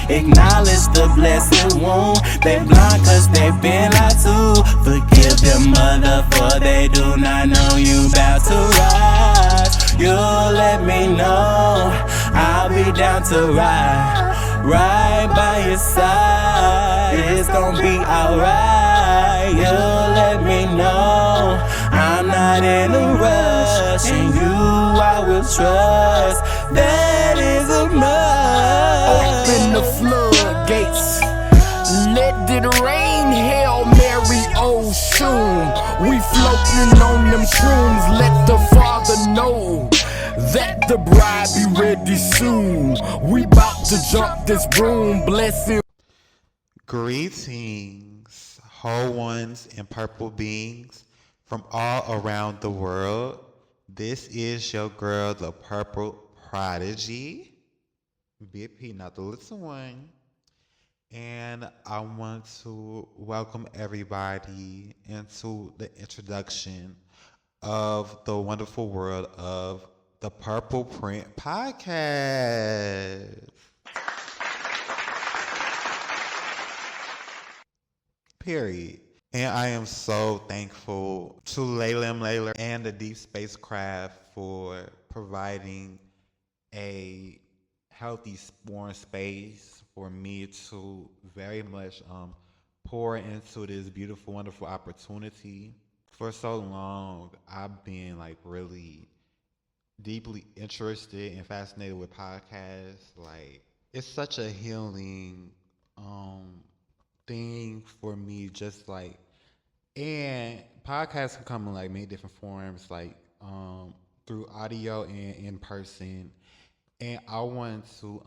acknowledge the blessing wound. They blind cause they been lied to. Forgive your mother for they do not know you about to rise. You let me know, I'll be down to ride, right by your side. It's gonna be alright. You let me know, I'm not in a rush, and you I will trust. That is a must. Open the floodgates, let it rain, Hail Mary, oh soon. We floating on them shrooms, let the Father know that the bride be ready soon. We bout to jump this broom, blessing. Greetings, whole ones and purple beings from all around the world. This is your girl, the Purple Prodigy, Big P, not the little one. And I want to welcome everybody into the introduction of the wonderful world of the Purple Print Podcast. Period. And I am so thankful to Layla and the Deep Spacecraft for providing a healthy, warm space for me to very much pour into this beautiful, wonderful opportunity. For so long, I've been like really deeply interested and fascinated with podcasts. Like, it's such a healing thing for me, just like, and podcasts can come in like many different forms, like through audio and in person. And I want to,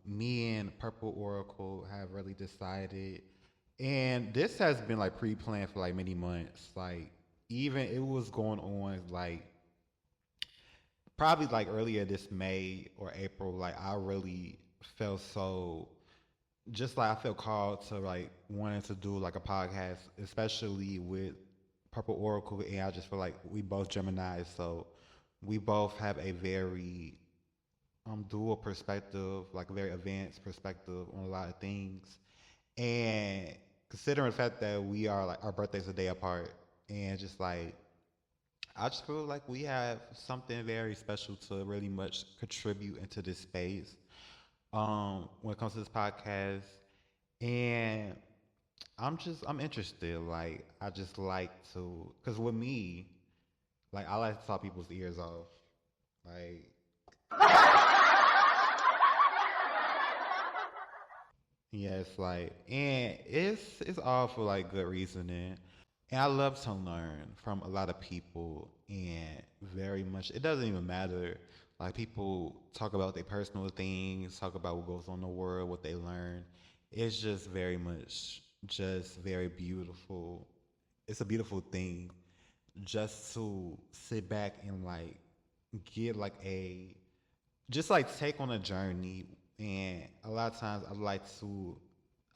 me and Purple Oracle have really decided, and this has been like pre-planned for like many months. Like, even it was going on like probably like earlier this May or April. Like, I really felt so, just like I felt called to like wanting to do like a podcast, especially with Purple Oracle. And I just feel like we both Gemini, so we both have a very dual perspective, like a very advanced perspective on a lot of things. And considering the fact that we are like, our birthdays a day apart, and just like, I just feel like we have something very special to really much contribute into this space when it comes to this podcast. And I'm interested. Like, I just like to, because with me, like, I like to talk people's ears off. Like, yes, like, and it's all for like good reasoning. And I love to learn from a lot of people, and very much, it doesn't even matter. Like, people talk about their personal things, talk about what goes on in the world, what they learn. It's just very much, just very beautiful. It's a beautiful thing just to sit back and like get like a, just like take on a journey. And a lot of times I like to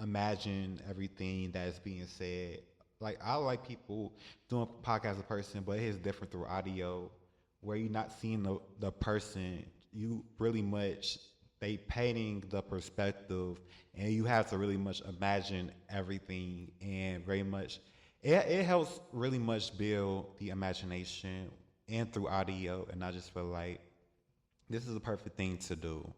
imagine everything that is being said. Like, I like people doing podcasts in person, but it is different through audio, where you're not seeing the person. You really much, they painting the perspective, and you have to really much imagine everything, and very much, it helps really much build the imagination and through audio. And I just feel like this is the perfect thing to do.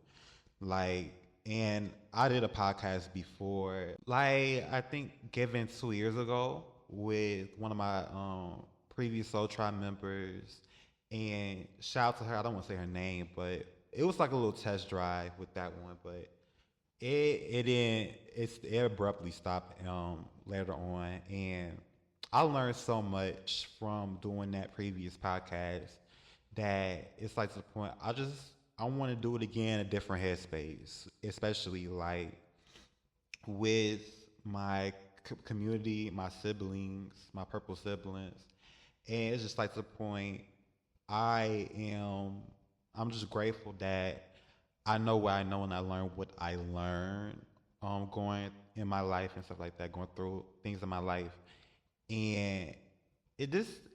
Like, and I did a podcast before, like, I think given 2 years ago with one of my previous Soul Tribe members. And shout out to her, I don't want to say her name, but it was like a little test drive with that one. But it abruptly stopped later on. And I learned so much from doing that previous podcast that it's like to the point I want to do it again in a different headspace, especially like with my community, my siblings, my purple siblings. And it's just like to the point I'm just grateful that I know what I know, and I learned what I learned going in my life and stuff like that, going through things in my life. And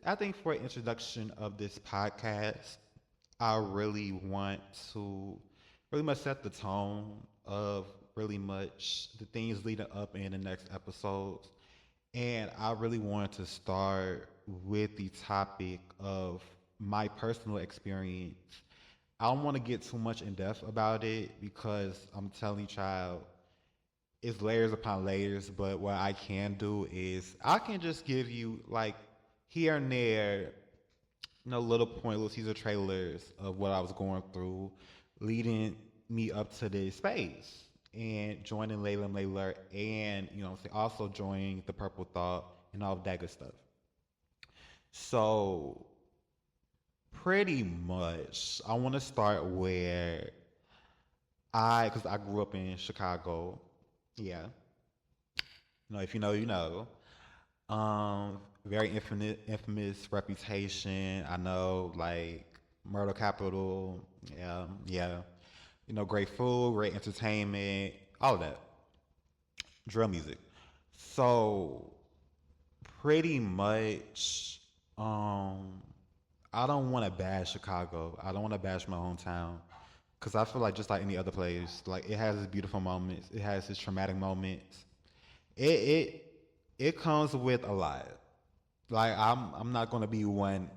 I think for an introduction of this podcast, I really want to really much set the tone of really much the things leading up in the next episodes. And I really wanted to start with the topic of my personal experience. I don't want to get too much in depth about it because I'm telling you, child, it's layers upon layers. But what I can do is I can just give you like here and there, little point, little teaser trailers of what I was going through, leading me up to this space and joining Layla and Layla, and also joining the Purple Thought and all of that good stuff. So pretty much, I want to start where because I grew up in Chicago. Yeah, if you know, you know. Very infamous reputation. I know, like murder capital. Yeah, yeah. Great food, great entertainment, all of that. Drill music. So pretty much, I don't want to bash Chicago. I don't want to bash my hometown because I feel like just like any other place, like it has its beautiful moments, it has its traumatic moments. It comes with a lot. Like I'm not gonna be one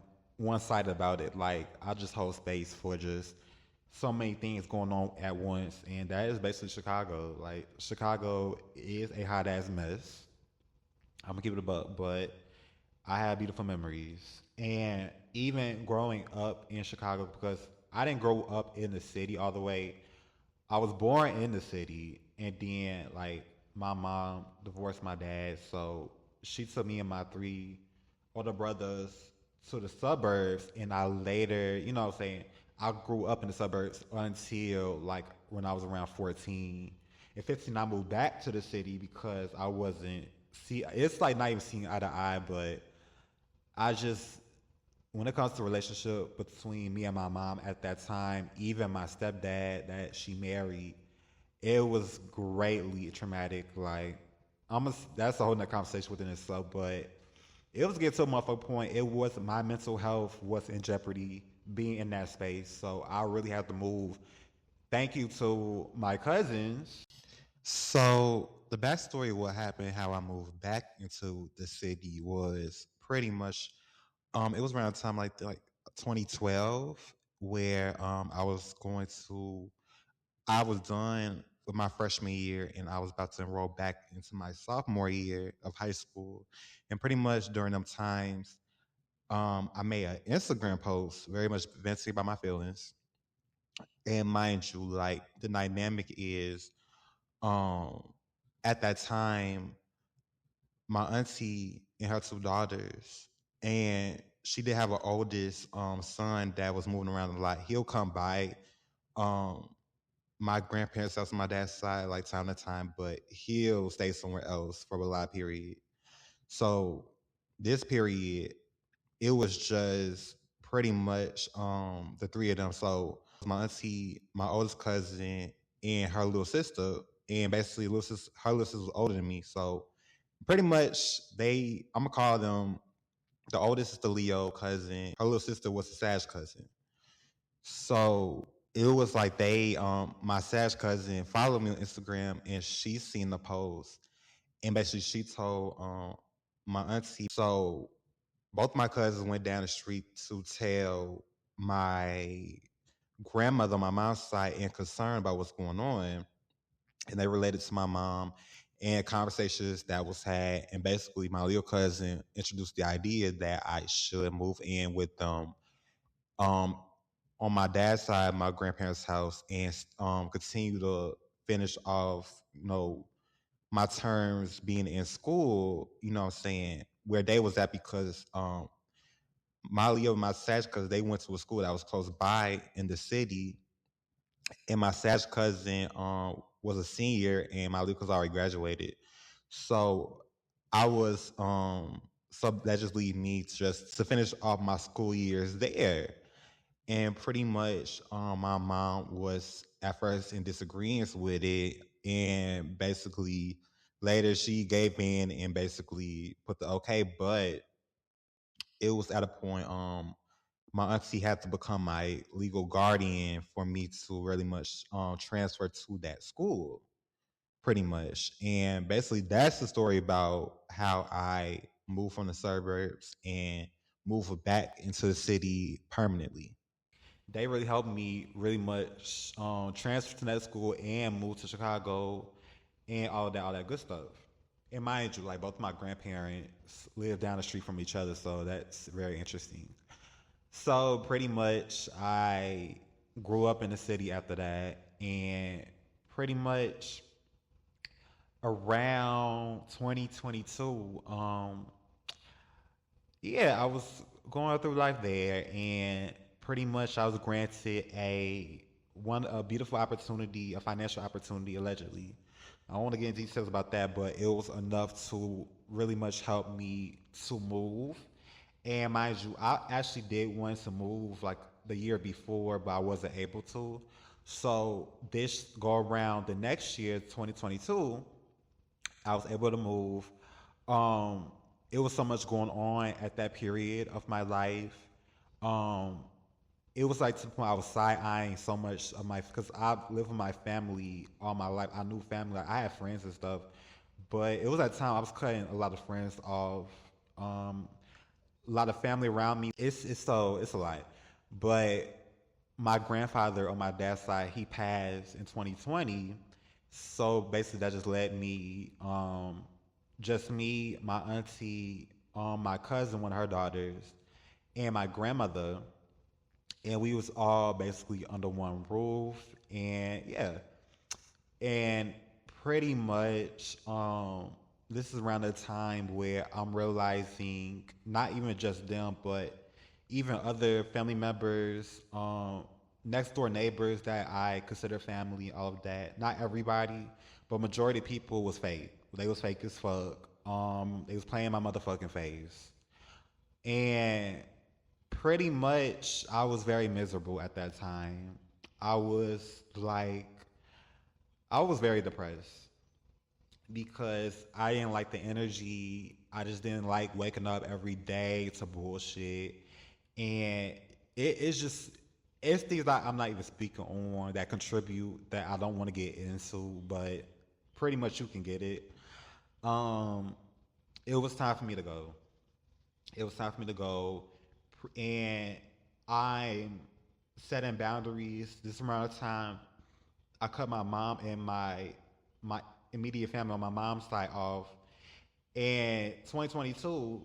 sided about it. Like I just hold space for just so many things going on at once, and that is basically Chicago. Like Chicago is a hot ass mess. I'm gonna keep it a buck, but I have beautiful memories. And even growing up in Chicago, because I didn't grow up in the city all the way. I was born in the city, and then like my mom divorced my dad, so she took me and my three older brothers to the suburbs, and I later, what I'm saying, I grew up in the suburbs until like when I was around 14. At 15, I moved back to the city because I wasn't see. It's like not even seeing eye to eye, but I just when it comes to relationship between me and my mom at that time, even my stepdad that she married, it was greatly traumatic. Like, that's a whole nother conversation within itself. But it was getting to a motherfucking point. It was my mental health was in jeopardy being in that space. So I really had to move. Thank you to my cousins. So the backstory of what happened, how I moved back into the city was pretty much it was around the time like 2012 where I was done with my freshman year and I was about to enroll back into my sophomore year of high school. And pretty much during them times, I made an Instagram post very much venting about my feelings. And mind you, like the dynamic is um at that time my auntie and her two daughters, and she did have an oldest son that was moving around a lot. He'll come by um, my grandparents' house on my dad's side like time to time, but he'll stay somewhere else for a lot period. So this period, it was just pretty much the three of them. So my auntie, my oldest cousin, and her little sister, and basically her little sister was older than me. So pretty much I'm gonna call them the oldest is the Leo cousin, her little sister was the Sag cousin. So it was like my Sag cousin followed me on Instagram and she seen the post and basically she told my auntie. So both my cousins went down the street to tell my grandmother on my mom's side and concerned about what's going on, and they related to my mom and conversations that was had. And basically, my little cousin introduced the idea that I should move in with them um, on my dad's side, my grandparents' house, and continue to finish off, my terms being in school, what I'm saying, where they was at because my Leo and my Sag, because they went to a school that was close by in the city, and my Sag cousin was a senior, and my Luke was already graduated. So I was so that just lead me just to finish off my school years there. And pretty much my mom was at first in disagreement with it, and basically later she gave in and basically put the okay, but it was at a point my auntie had to become my legal guardian for me to really much transfer to that school. pretty much. And basically, that's the story about how I moved from the suburbs and moved back into the city permanently. They really helped me really much transfer to that school and move to Chicago and all that good stuff. And mind you, like both my grandparents live down the street from each other, so that's very interesting. So pretty much, I grew up in the city after that, and pretty much around 2022, yeah, I was going through life there, and pretty much I was granted a beautiful opportunity, a financial opportunity, allegedly. I don't want to get into details about that, but it was enough to really much help me to move. And mind you, I actually did want to move like the year before, but I wasn't able to. So this go around the next year, 2022, I was able to move. Um, it was so much going on at that period of my life. Um, it was like to the point I was side eyeing so much of my because I've lived with my family all my life. I knew family, like I had friends and stuff, but it was at time I was cutting a lot of friends off. Um, a lot of family around me. It's a lot, but my grandfather on my dad's side, he passed in 2020. So basically, that just led me, just me, my auntie, my cousin, one of her daughters, and my grandmother, and we was all basically under one roof. And yeah, and pretty much, this is around the time where I'm realizing not even just them, but even other family members, next door neighbors that I consider family, all of that. Not everybody, but majority of people was fake. They was fake as fuck. They was playing my motherfucking face. And pretty much I was very miserable at that time. I was like I was very depressed because I didn't like the energy. I just didn't like waking up every day to bullshit. And it's just it's things that I'm not even speaking on that contribute that I don't want to get into, but pretty much you can get it. Um, it was time for me to go. It was time for me to go, and I'm setting boundaries. This amount of time, I cut my mom and my immediate family on my mom's side off. And 2022,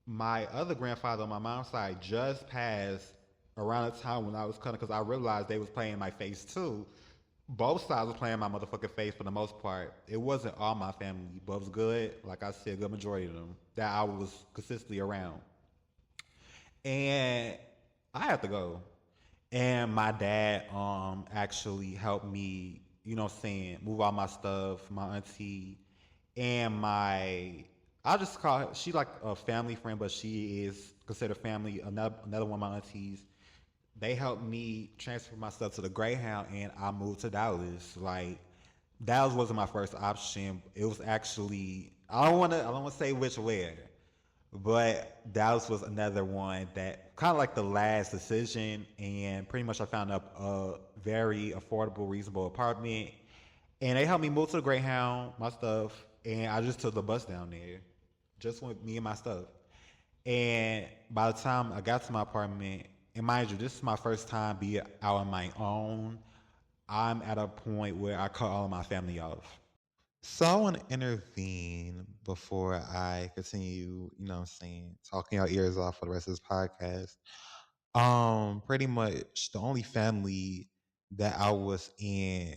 my other grandfather on my mom's side just passed around the time when I was cutting because I realized they was playing my face too. Both sides was playing my motherfucking face for the most part. It wasn't all my family, but it was good. Like I said, a good majority of them that I was consistently around. And I had to go. And my dad actually helped me, saying, move all my stuff, my auntie and my I'll just call her she like a family friend, but she is considered family, another one of my aunties. They helped me transfer my stuff to the Greyhound and I moved to Dallas. Like Dallas wasn't my first option. It was actually I don't wanna say which where. But Dallas was another one that kind of like the last decision, and pretty much I found a very affordable, reasonable apartment, and they helped me move to the Greyhound, my stuff, and I just took the bus down there, just with me and my stuff. And by the time I got to my apartment, and mind you, this is my first time being out on my own. I'm at a point where I cut all of my family off. So I want to intervene before I continue, talking your ears off for the rest of this podcast. Pretty much the only family that I was in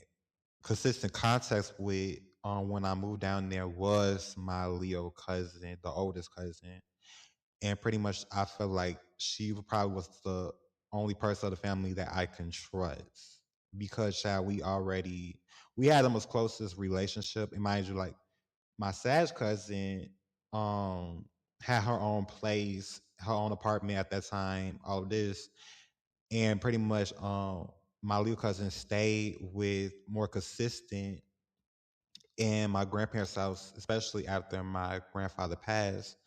consistent contact with when I moved down there was my Leo cousin, the oldest cousin. And pretty much I felt like she probably was the only person of the family that I can trust because child, we had the most closest relationship. And mind you, like my Sag cousin um had her own place, her own apartment at that time, all of this. And pretty much my little cousin stayed with more consistent in my grandparents' house, especially after my grandfather passed.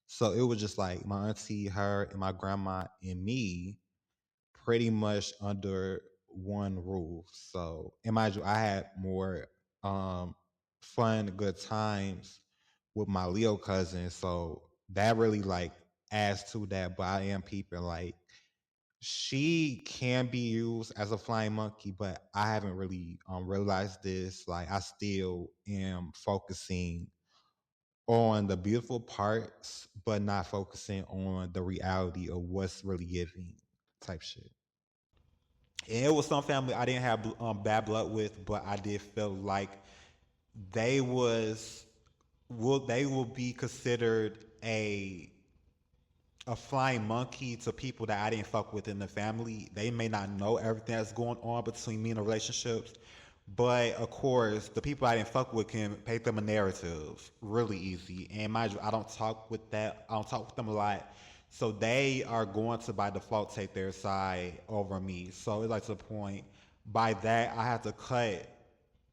So it was just like my auntie, her, and my grandma and me pretty much under one roof. So, and mind you, I had more um, fun, good times with my Leo cousin. So that really like adds to that. But I am peeping like she can be used as a flying monkey, but I haven't really realized this. Like I still am focusing on the beautiful parts, but not focusing on the reality of what's really giving type shit. And it was some family I didn't have bad blood with, but I did feel like they was will be considered a flying monkey to people that I didn't fuck with in the family. They may not know everything that's going on between me and the relationships, but of course, the people I didn't fuck with can paint them a narrative really easy. And mind you, I don't talk with that. I don't talk with them a lot. So they are going to by default take their side over me. So it's like to the point by that I have to cut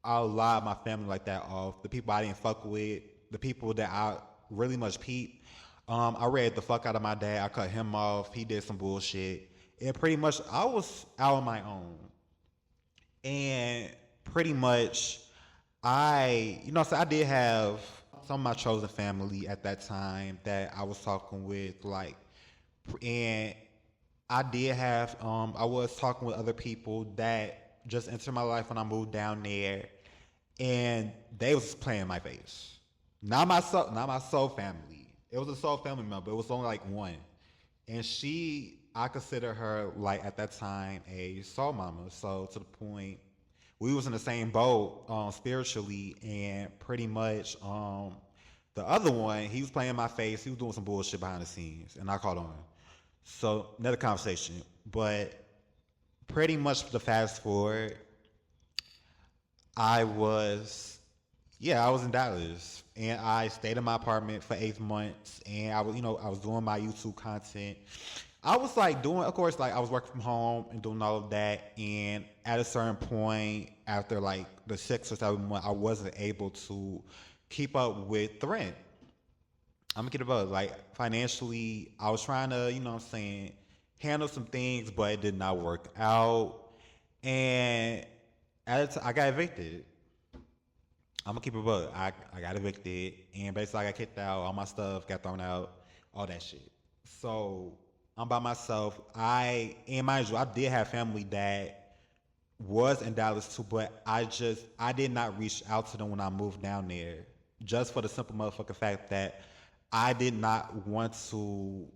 a lot of my family like that off. The people I didn't fuck with, the people that I really much peep. I read the fuck out of my dad. I cut him off. He did some bullshit. And pretty much I was out on my own. And pretty much so I did have some of my chosen family at that time that I was talking with, like, and I did have, I was talking with other people that just entered my life when I moved down there, and they was playing my face. Not my soul family. It was a soul family member. It was only like one, and I consider her like at that time a soul mama. So to the point, we was in the same boat spiritually, and pretty much the other one, he was playing my face. He was doing some bullshit behind the scenes, and I caught on. So another conversation, but pretty much the fast forward, I was I was in Dallas, and I stayed in my apartment for 8 months, and I was doing my YouTube content. I was like doing, of course, like I was working from home and doing all of that, and at a certain point, after like the 6 or 7 months, I wasn't able to keep up with the rent. I'm gonna get about like financially, I was trying to, handle some things, but it did not work out, and I got evicted. I'm gonna keep it up. I got evicted, and basically I got kicked out. All my stuff got thrown out, all that shit. So I'm by myself. And mind you, I did have family that was in Dallas too, but I did not reach out to them when I moved down there, just for the simple motherfucking fact that I did not want to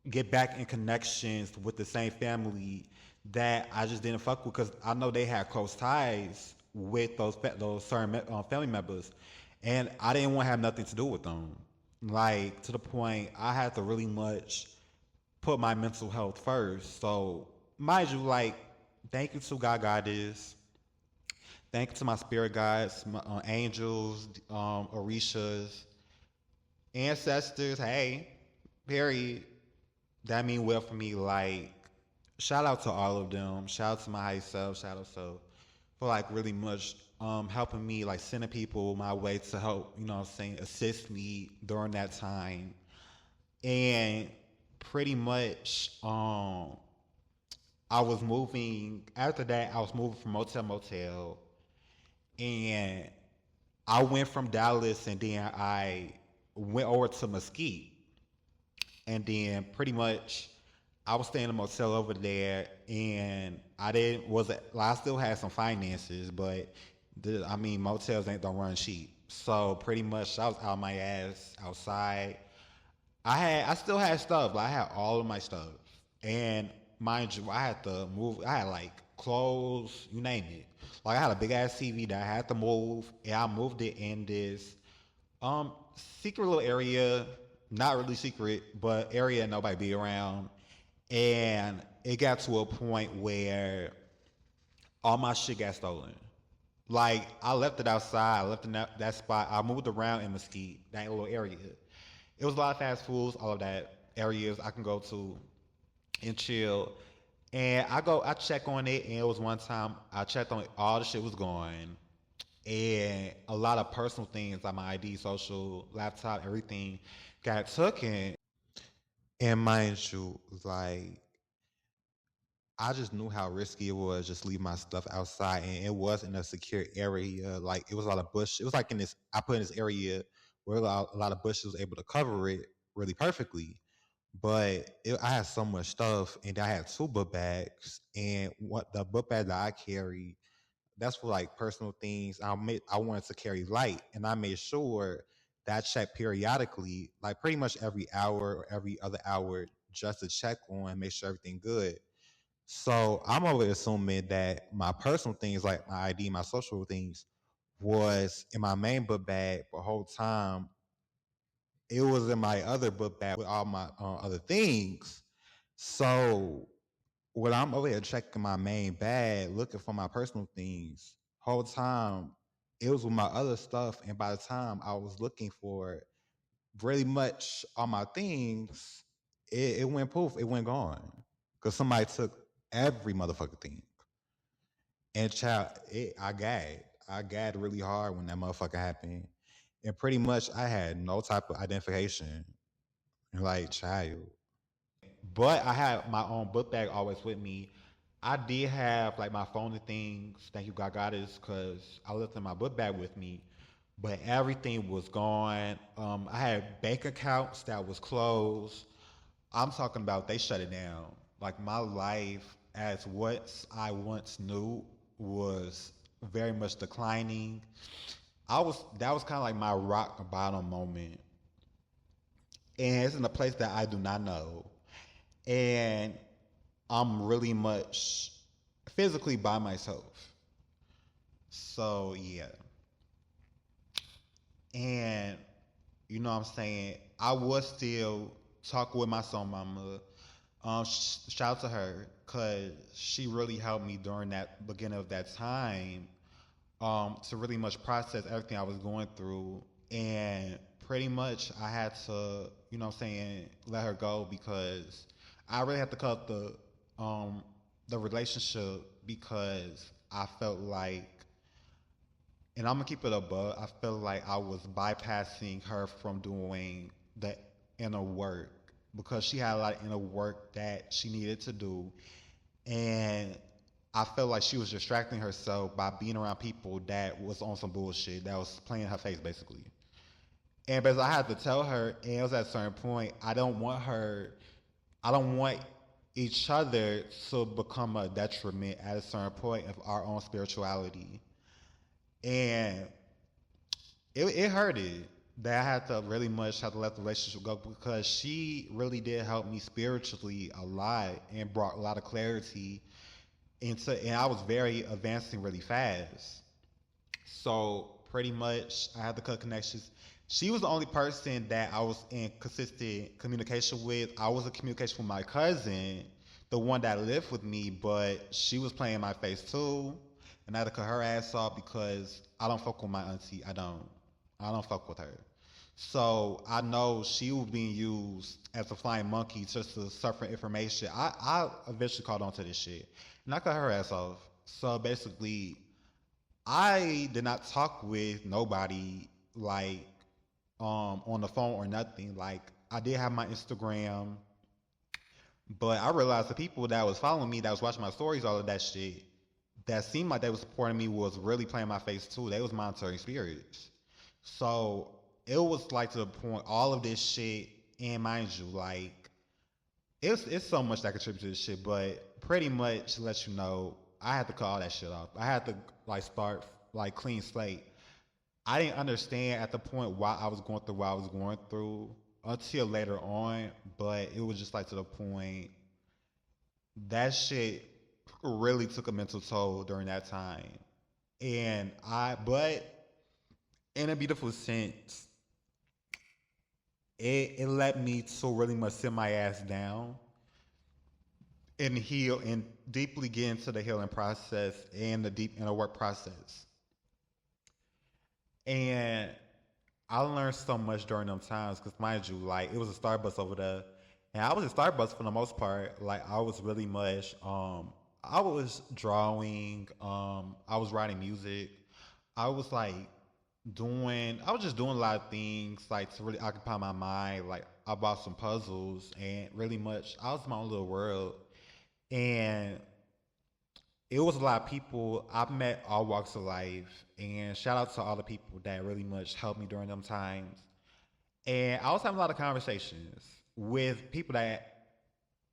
get back in connections with the same family that I just didn't fuck with, because I know they had close ties with those certain family members, and I didn't want to have nothing to do with them. Like to the point, I had to really much put my mental health first. So mind you, like, thank you to God Goddess, thank you to my spirit guides, my angels, Orishas, ancestors. Hey, period. That mean well for me. Like, shout out to all of them. Shout out to my high self. Shout out for like really much helping me, like sending people my way to help, assist me during that time. And pretty much I was moving after that. I was moving from motel to motel, and I went from Dallas, and then I went over to Mesquite, and then pretty much I was staying in a motel over there, and I still had some finances, but motels don't run cheap. So pretty much I was out my ass outside. I still had stuff. Like I had all of my stuff, and mind you, I had to move. I had like clothes, you name it. Like I had a big ass TV that I had to move, and I moved it in this secret little area, not really secret, but area nobody be around. And it got to a point where all my shit got stolen. Like I left it outside, I left in that spot. I moved around in Mesquite, that little area. It was a lot of fast foods, all of that areas I can go to and chill. And I check on it, and it was one time I checked on it, all the shit was gone, and a lot of personal things like my ID, social, laptop, everything got taken. And mind you, like I just knew how risky it was just leave my stuff outside, and it was in a secure area. Like it was a lot of bush. It was like in this. I put in this area where a lot of bushes was able to cover it really perfectly. But I had so much stuff, and I had two book bags, and what the book bag that I carry, that's for like personal things. I wanted to carry light, and I made sure that I checked periodically, like pretty much every hour or every other hour, just to check on and make sure everything good. So I'm over assuming that my personal things, like my ID, my social things, was in my main book bag the whole time. It was in my other book bag with all my other things. So when I'm over here checking my main bag, looking for my personal things, whole time it was with my other stuff. And by the time I was looking for really much all my things, it went poof, it went gone. Because somebody took every motherfucking thing. And child, I gagged. I gagged really hard when that motherfucker happened. And pretty much I had no type of identification. Like child. But I had my own book bag always with me. I did have like my phone and things. Thank you, God got this, because I left in my book bag with me. But everything was gone. I had bank accounts that was closed. I'm talking about they shut it down. Like my life as what I once knew was very much declining. That was kind of like my rock bottom moment. And it's in a place that I do not know. And I'm really much physically by myself. So yeah. And you know what I'm saying? I was still talking with my son mama. Shout out to her because she really helped me during that beginning of that time to really much process everything I was going through. And pretty much I had to, you know what I'm saying, let her go because I really had to cut the relationship because I felt like, and I'm gonna keep it above, I felt like I was bypassing her from doing the inner work because she had a lot of inner work that she needed to do. And I felt like she was distracting herself by being around people that was on some bullshit, that was playing her face basically. And because I had to tell her, and it was at a certain point, I don't want each other to become a detriment at a certain point of our own spirituality. And it hurted that I had to really much have to let the relationship go because she really did help me spiritually a lot and brought a lot of clarity into, and I was very advancing really fast. So pretty much I had to cut connections. She was the only person that I was in consistent communication with. I was in communication with my cousin, the one that lived with me, but she was playing my face too. And I had to cut her ass off because I don't fuck with my auntie. I don't. I don't fuck with her. So I know she was being used as a flying monkey just to surfer information. I eventually caught on to this shit. And I cut her ass off. So basically, I did not talk with nobody like on the phone or nothing. Like I did have my Instagram, but I realized the people that was following me, that was watching my stories, all of that shit, that seemed like they was supporting me was really playing my face too. They was monitoring spirits. So it was like to the point, all of this shit, and mind you, like it's so much that contributes to this shit, but pretty much to let you know, I had to cut all that shit off. I had to like start like clean slate. I didn't understand at the point why I was going through what I was going through until later on, but it was just like to the point that shit really took a mental toll during that time. But in a beautiful sense, it led me to really much sit my ass down and heal and deeply get into the healing process and the deep inner work process. And I learned so much during them times because, mind you, like it was a Starbucks over there, and I was at Starbucks for the most part. Like I was really much, I was drawing, I was writing music, I was like I was just doing a lot of things like to really occupy my mind. Like I bought some puzzles and really much, I was in my own little world. And it was a lot of people. I've met all walks of life, and shout out to all the people that really much helped me during them times. And I was having a lot of conversations with people that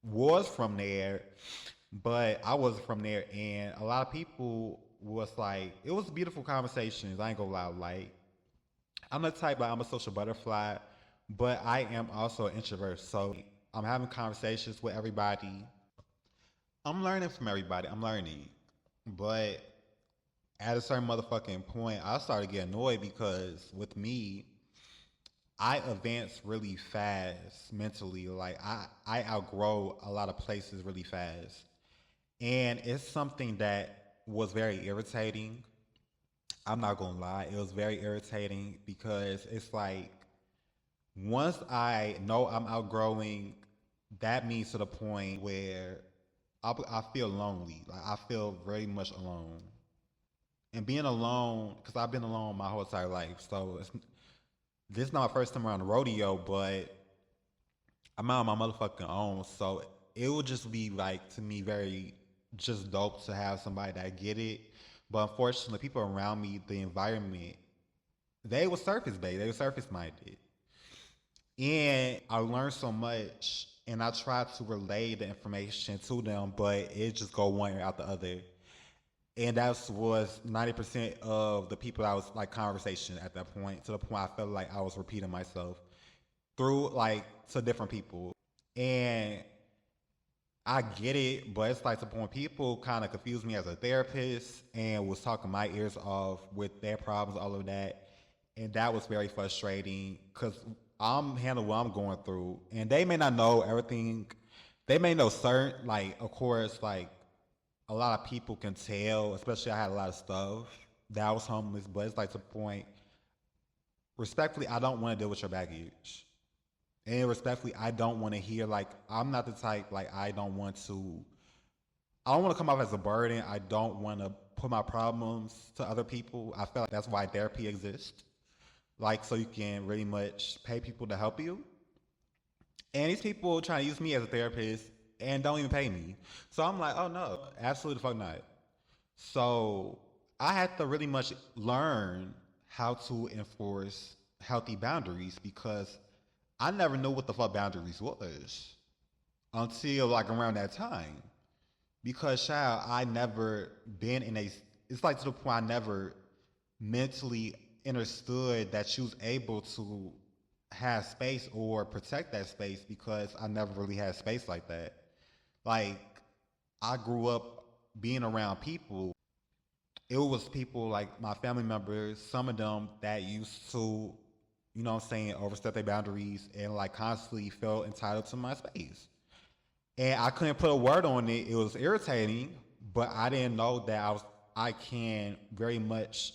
was from there, but I wasn't from there. And a lot of people was like, it was beautiful conversations. I ain't gonna lie. Like, I'm the type, like, I'm a social butterfly, but I am also an introvert. So I'm having conversations with everybody. I'm learning from everybody. I'm learning. But at a certain motherfucking point, I started getting annoyed because with me, I advance really fast mentally. Like I outgrow a lot of places really fast. And it's something that was very irritating. I'm not gonna lie, it was very irritating because it's like once I know I'm outgrowing, that means to the point where I feel lonely. Like I feel very much alone. And being alone, because I've been alone my whole entire life, so this is not my first time around the rodeo, but I'm out on my motherfucking own. So it would just be like to me very just dope to have somebody that get it. But unfortunately, people around me, the environment, they were surface based. They were surface minded, and I learned so much. And I tried to relay the information to them, but it just go one ear out the other. And that was 90% of the people I was like conversation at that point, to the point I felt like I was repeating myself through like to different people. And I get it, but it's like to the point people kind of confused me as a therapist and was talking my ears off with their problems, all of that. And that was very frustrating because I'm handling what I'm going through. And they may not know everything. They may know certain, like, of course, like, a lot of people can tell, especially I had a lot of stuff that I was homeless, but it's like to the point, respectfully, I don't want to deal with your baggage. And respectfully, I don't want to hear, like, I'm not the type, like, I don't want to come off as a burden. I don't want to put my problems to other people. I feel like that's why therapy exists. Like, so you can really much pay people to help you. And these people trying to use me as a therapist and don't even pay me. So I'm like, oh no, absolutely fuck not. So I had to really much learn how to enforce healthy boundaries because I never knew what the fuck boundaries was until like around that time. Because child, I never been in a, it's like to the point I never mentally understood that she was able to have space or protect that space because I never really had space like that. Like, I grew up being around people. It was people like my family members, some of them that used to, you know what I'm saying, overstep their boundaries and like constantly felt entitled to my space. And I couldn't put a word on it. It was irritating, but I didn't know that I can very much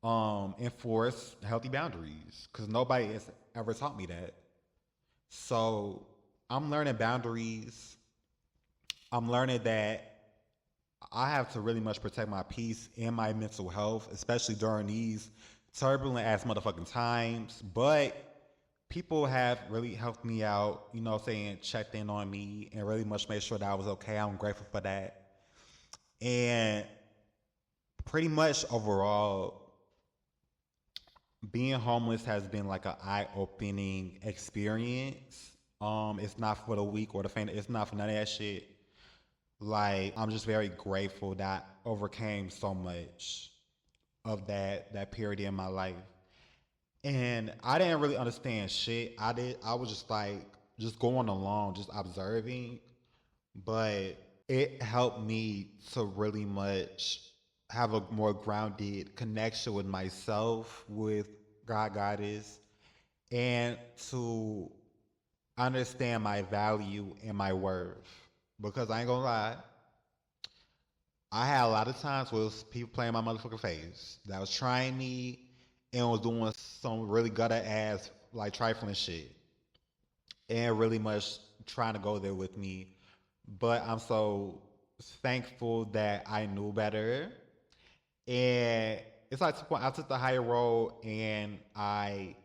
enforce healthy boundaries because nobody has ever taught me that. So I'm learning boundaries. I'm learning that I have to really much protect my peace and my mental health, especially during these turbulent ass motherfucking times. But people have really helped me out, you know what I'm saying, checked in on me and really much made sure that I was okay. I'm grateful for that. And pretty much overall, being homeless has been like an eye-opening experience. It's not for the weak or the faint. It's not for none of that shit. Like, I'm just very grateful that I overcame so much of that period in my life. And I didn't really understand shit. I was just like just going along, just observing. But it helped me to really much have a more grounded connection with myself, with God Goddess, and to understand my value and my worth. Because I ain't gonna lie, I had a lot of times where it was people playing my motherfucking face that was trying me and was doing some really gutter ass like trifling shit and really much trying to go there with me. But I'm so thankful that I knew better. And it's like I took the higher road and I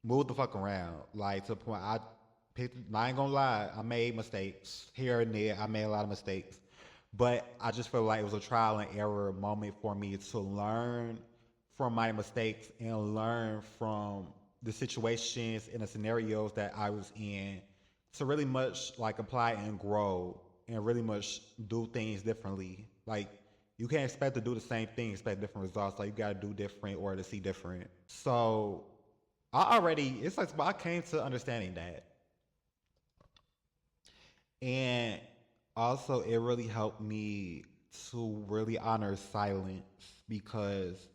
moved the fuck around. Like to the point I ain't gonna lie, I made mistakes here and there. I made a lot of mistakes. But I just feel like it was a trial and error moment for me to learn from my mistakes and learn from the situations and the scenarios that I was in to really much like apply and grow and really much do things differently. Like you can't expect to do the same thing, expect different results. Like you gotta do different or to see different. So it's like I came to understanding that. And also it really helped me to really honor silence because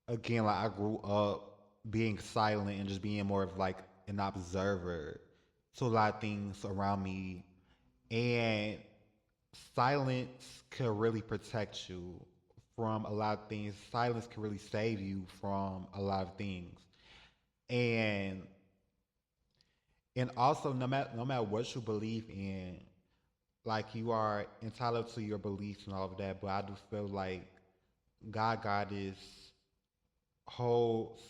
again, like I grew up being silent and just being more of like an observer to a lot of things around me. And silence could really protect you from a lot of things. Silence can really save you from a lot of things. And also no matter what you believe in, like you are entitled to your beliefs and all of that, but I do feel like God is holds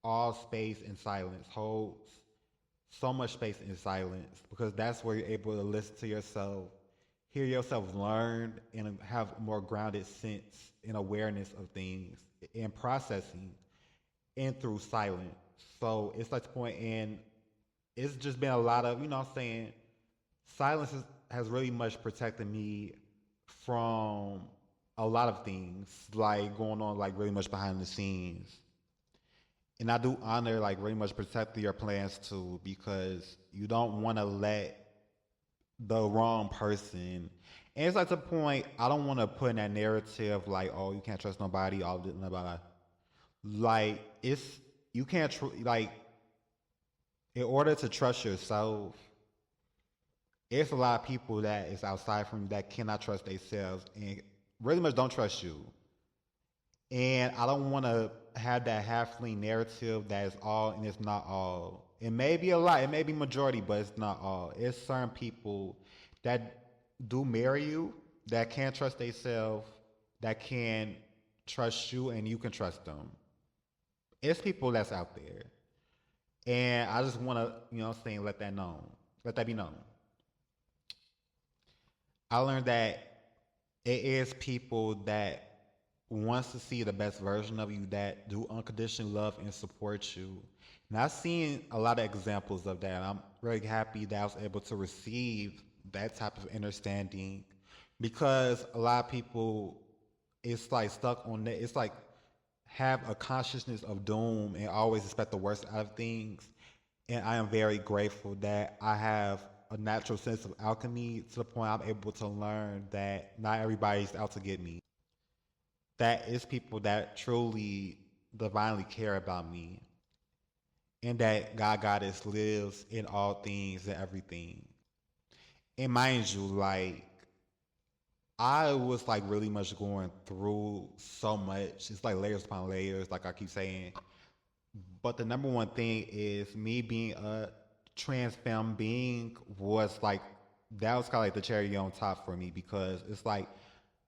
all space in silence, holds so much space in silence because that's where you're able to listen to yourself, hear yourself learn, and have a more grounded sense and awareness of things and processing and through silence. So it's like the point, and it's just been a lot of, what I'm saying, has really much protected me from a lot of things like going on like really much behind the scenes. And I do honor like really much protect your plans too because you don't want to let the wrong person. And it's like the point I don't want to put in that narrative like, oh, you can't trust nobody, all this, blah, blah, blah. Like it's you can't like in order to trust yourself, it's a lot of people that is outside from you that cannot trust themselves and really much don't trust you. And I don't want to have that halfling narrative that is all and it's not all. It may be a lot, it may be majority, but it's not all. It's certain people that do marry you that can't trust themselves, that can trust you, and you can trust them. It's people that's out there. And I just want to, let that known. Let that be known. I learned that it is people that wants to see the best version of you that do unconditional love and support you. And I've seen a lot of examples of that. I'm very happy that I was able to receive that type of understanding because a lot of people, it's like stuck on that. It's like have a consciousness of doom and always expect the worst out of things. And I am very grateful that I have a natural sense of alchemy to the point I'm able to learn that not everybody's out to get me. That is people that truly divinely care about me. And that God Goddess lives in all things and everything. And mind you, like I was like really much going through so much. It's like layers upon layers, like I keep saying. But the number one thing is me being a trans femme being was like that was kind of like the cherry on top for me because it's like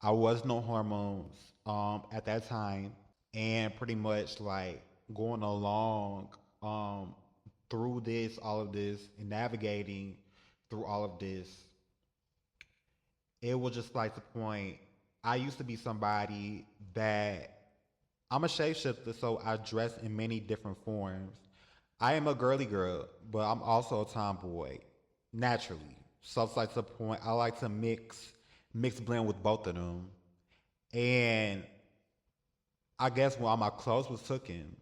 I was no hormones at that time and pretty much like going along through all of this and navigating through all of this. It was just like the point. I used to be somebody that I'm a shapeshifter, so I dress in many different forms. I am a girly girl, but I'm also a tomboy, naturally. So it's like the point. I like to mix blend with both of them. And I guess when all my clothes was taken,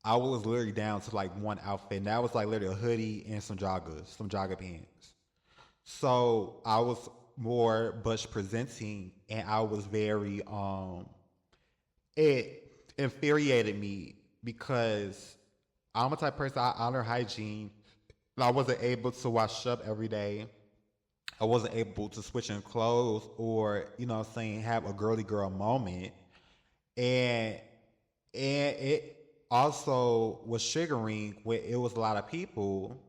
I was literally down to like one outfit, and that was like literally a hoodie and some jogger pants. So I was more bush presenting, and I was very it infuriated me because I'm a type of person I honor hygiene. I wasn't able to wash up every day. I wasn't able to switch in clothes or, have a girly girl moment. And it also was triggering when it was a lot of people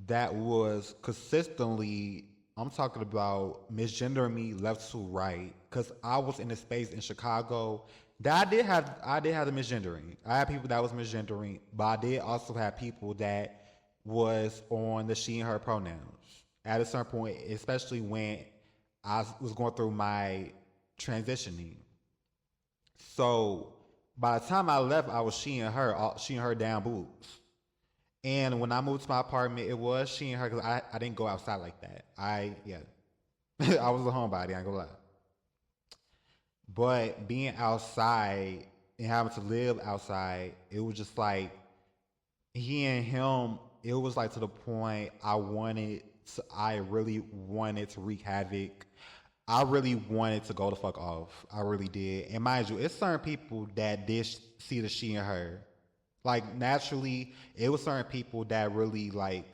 that was consistently, I'm talking about misgendering me left to right. Cause I was in a space in Chicago that I did have the misgendering. I had people that was misgendering, but I did also have people that was on the she and her pronouns. At a certain point, especially when I was going through my transitioning. So by the time I left, I was sheeing her down boobs. And when I moved to my apartment, it was sheeing her because I didn't go outside like that. I was a homebody, I ain't gonna lie. But being outside and having to live outside, it was just like he and him, it was like to the point I really wanted to wreak havoc. I really wanted to go the fuck off. I really did. And mind you, it's certain people that did see the she and her. Like naturally, it was certain people that really like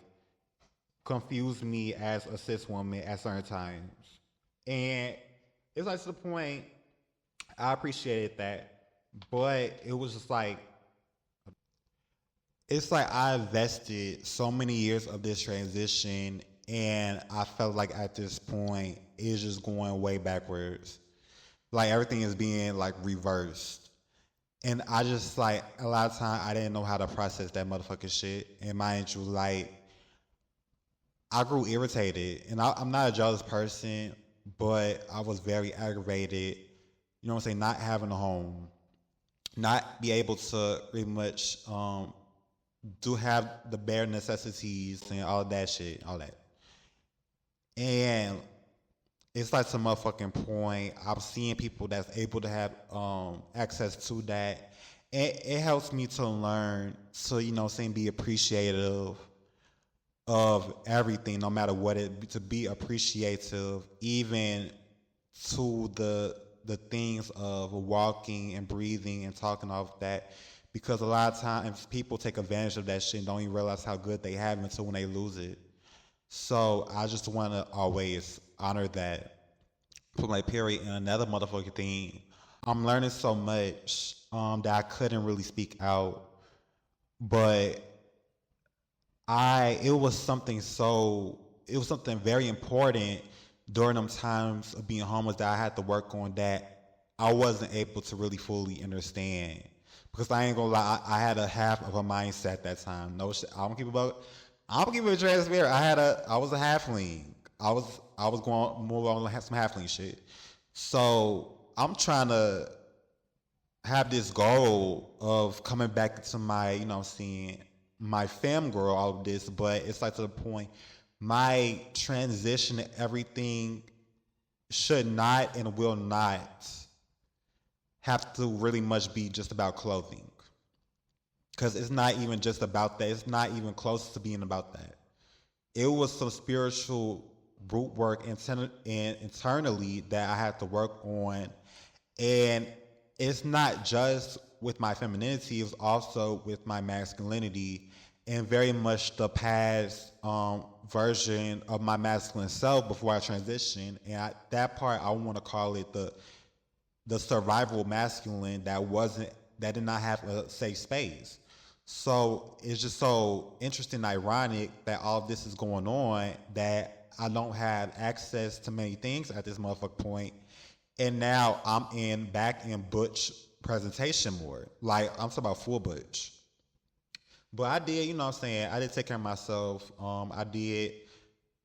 confused me as a cis woman at certain times. And it's like to the point I appreciated that. But it was just like it's like I invested so many years of this transition and I felt like at this point it's just going way backwards. Like everything is being like reversed. And I just like a lot of time I didn't know how to process that motherfucking shit. And mind you, like I grew irritated. And I'm not a jealous person, but I was very aggravated, you know what I'm saying, not having a home, not be able to pretty much do have the bare necessities and all of that shit, all that. And it's like some motherfucking point. I'm seeing people that's able to have access to that. It helps me to learn to, you know, saying be appreciative of everything, no matter what it to be appreciative, even to the things of walking and breathing and talking off that. Because a lot of times people take advantage of that shit and don't even realize how good they have until when they lose it. So I just want to always honor that. Put my period in another motherfucking thing. I'm learning so much that I couldn't really speak out, but it was something very important during them times of being homeless that I had to work on that I wasn't able to really fully understand. Because I ain't gonna lie, I had a half of a mindset at that time. No shit, I'm gonna keep it transparent. I was a halfling. I was going more on some halfling shit. So I'm trying to have this goal of coming back to my, you know what I'm saying, my fam girl, all of this, but it's like to the point, my transition and everything should not and will not have to really much be just about clothing. Because it's not even just about that. It's not even close to being about that. It was some spiritual root work internally that I had to work on. And it's not just with my femininity, it's also with my masculinity and very much the past version of my masculine self before I transitioned. And that part, I want to call it the survival masculine that did not have a safe space. So it's just so interesting and ironic that all of this is going on, that I don't have access to many things at this motherfucking point. And now I'm back in butch presentation mode. Like, I'm talking about full butch. But I did, you know what I'm saying, I did take care of myself. I did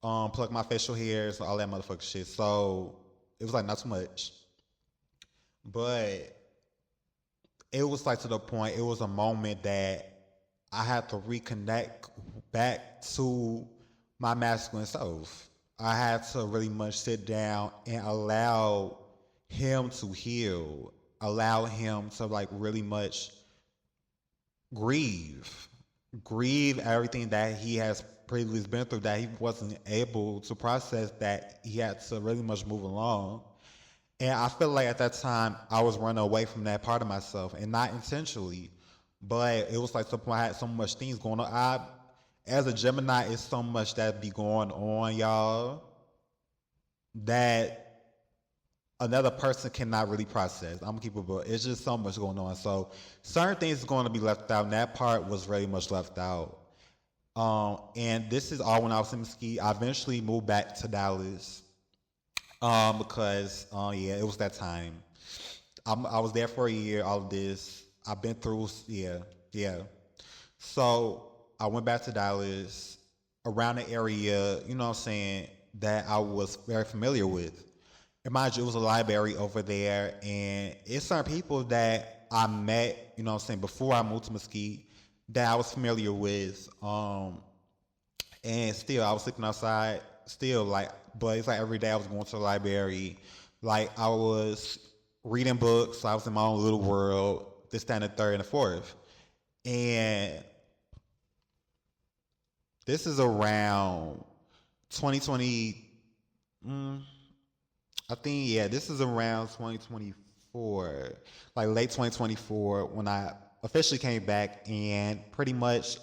pluck my facial hairs and all that motherfucking shit. So it was like not too much. But it was like to the point, it was a moment that I had to reconnect back to my masculine self. I had to really much sit down and allow him to heal, allow him to like really much grieve everything that he has previously been through, that he wasn't able to process, that he had to really much move along. And I feel like at that time I was running away from that part of myself, and not intentionally, but it was like something, I had so much things going on. As a Gemini, it's so much that be going on, y'all, that another person cannot really process. I'm gonna keep it, but it's just so much going on. So certain things are going to be left out, and that part was very much left out. And this is all when I was in Mesquite. I eventually moved back to Dallas because it was that time. I was there for a year. All of this I've been through. Yeah. So I went back to Dallas, around the area, you know what I'm saying, that I was very familiar with. And mind you, it was a library over there, and it's certain people that I met, you know what I'm saying, before I moved to Mesquite that I was familiar with. And still, I was sleeping outside, still, like, but it's like every day I was going to the library. Like, I was reading books, I was in my own little world, this, that, and the third, and the fourth. And this is around 2020. I think, yeah, this is around 2024, like late 2024, when I officially came back, and pretty much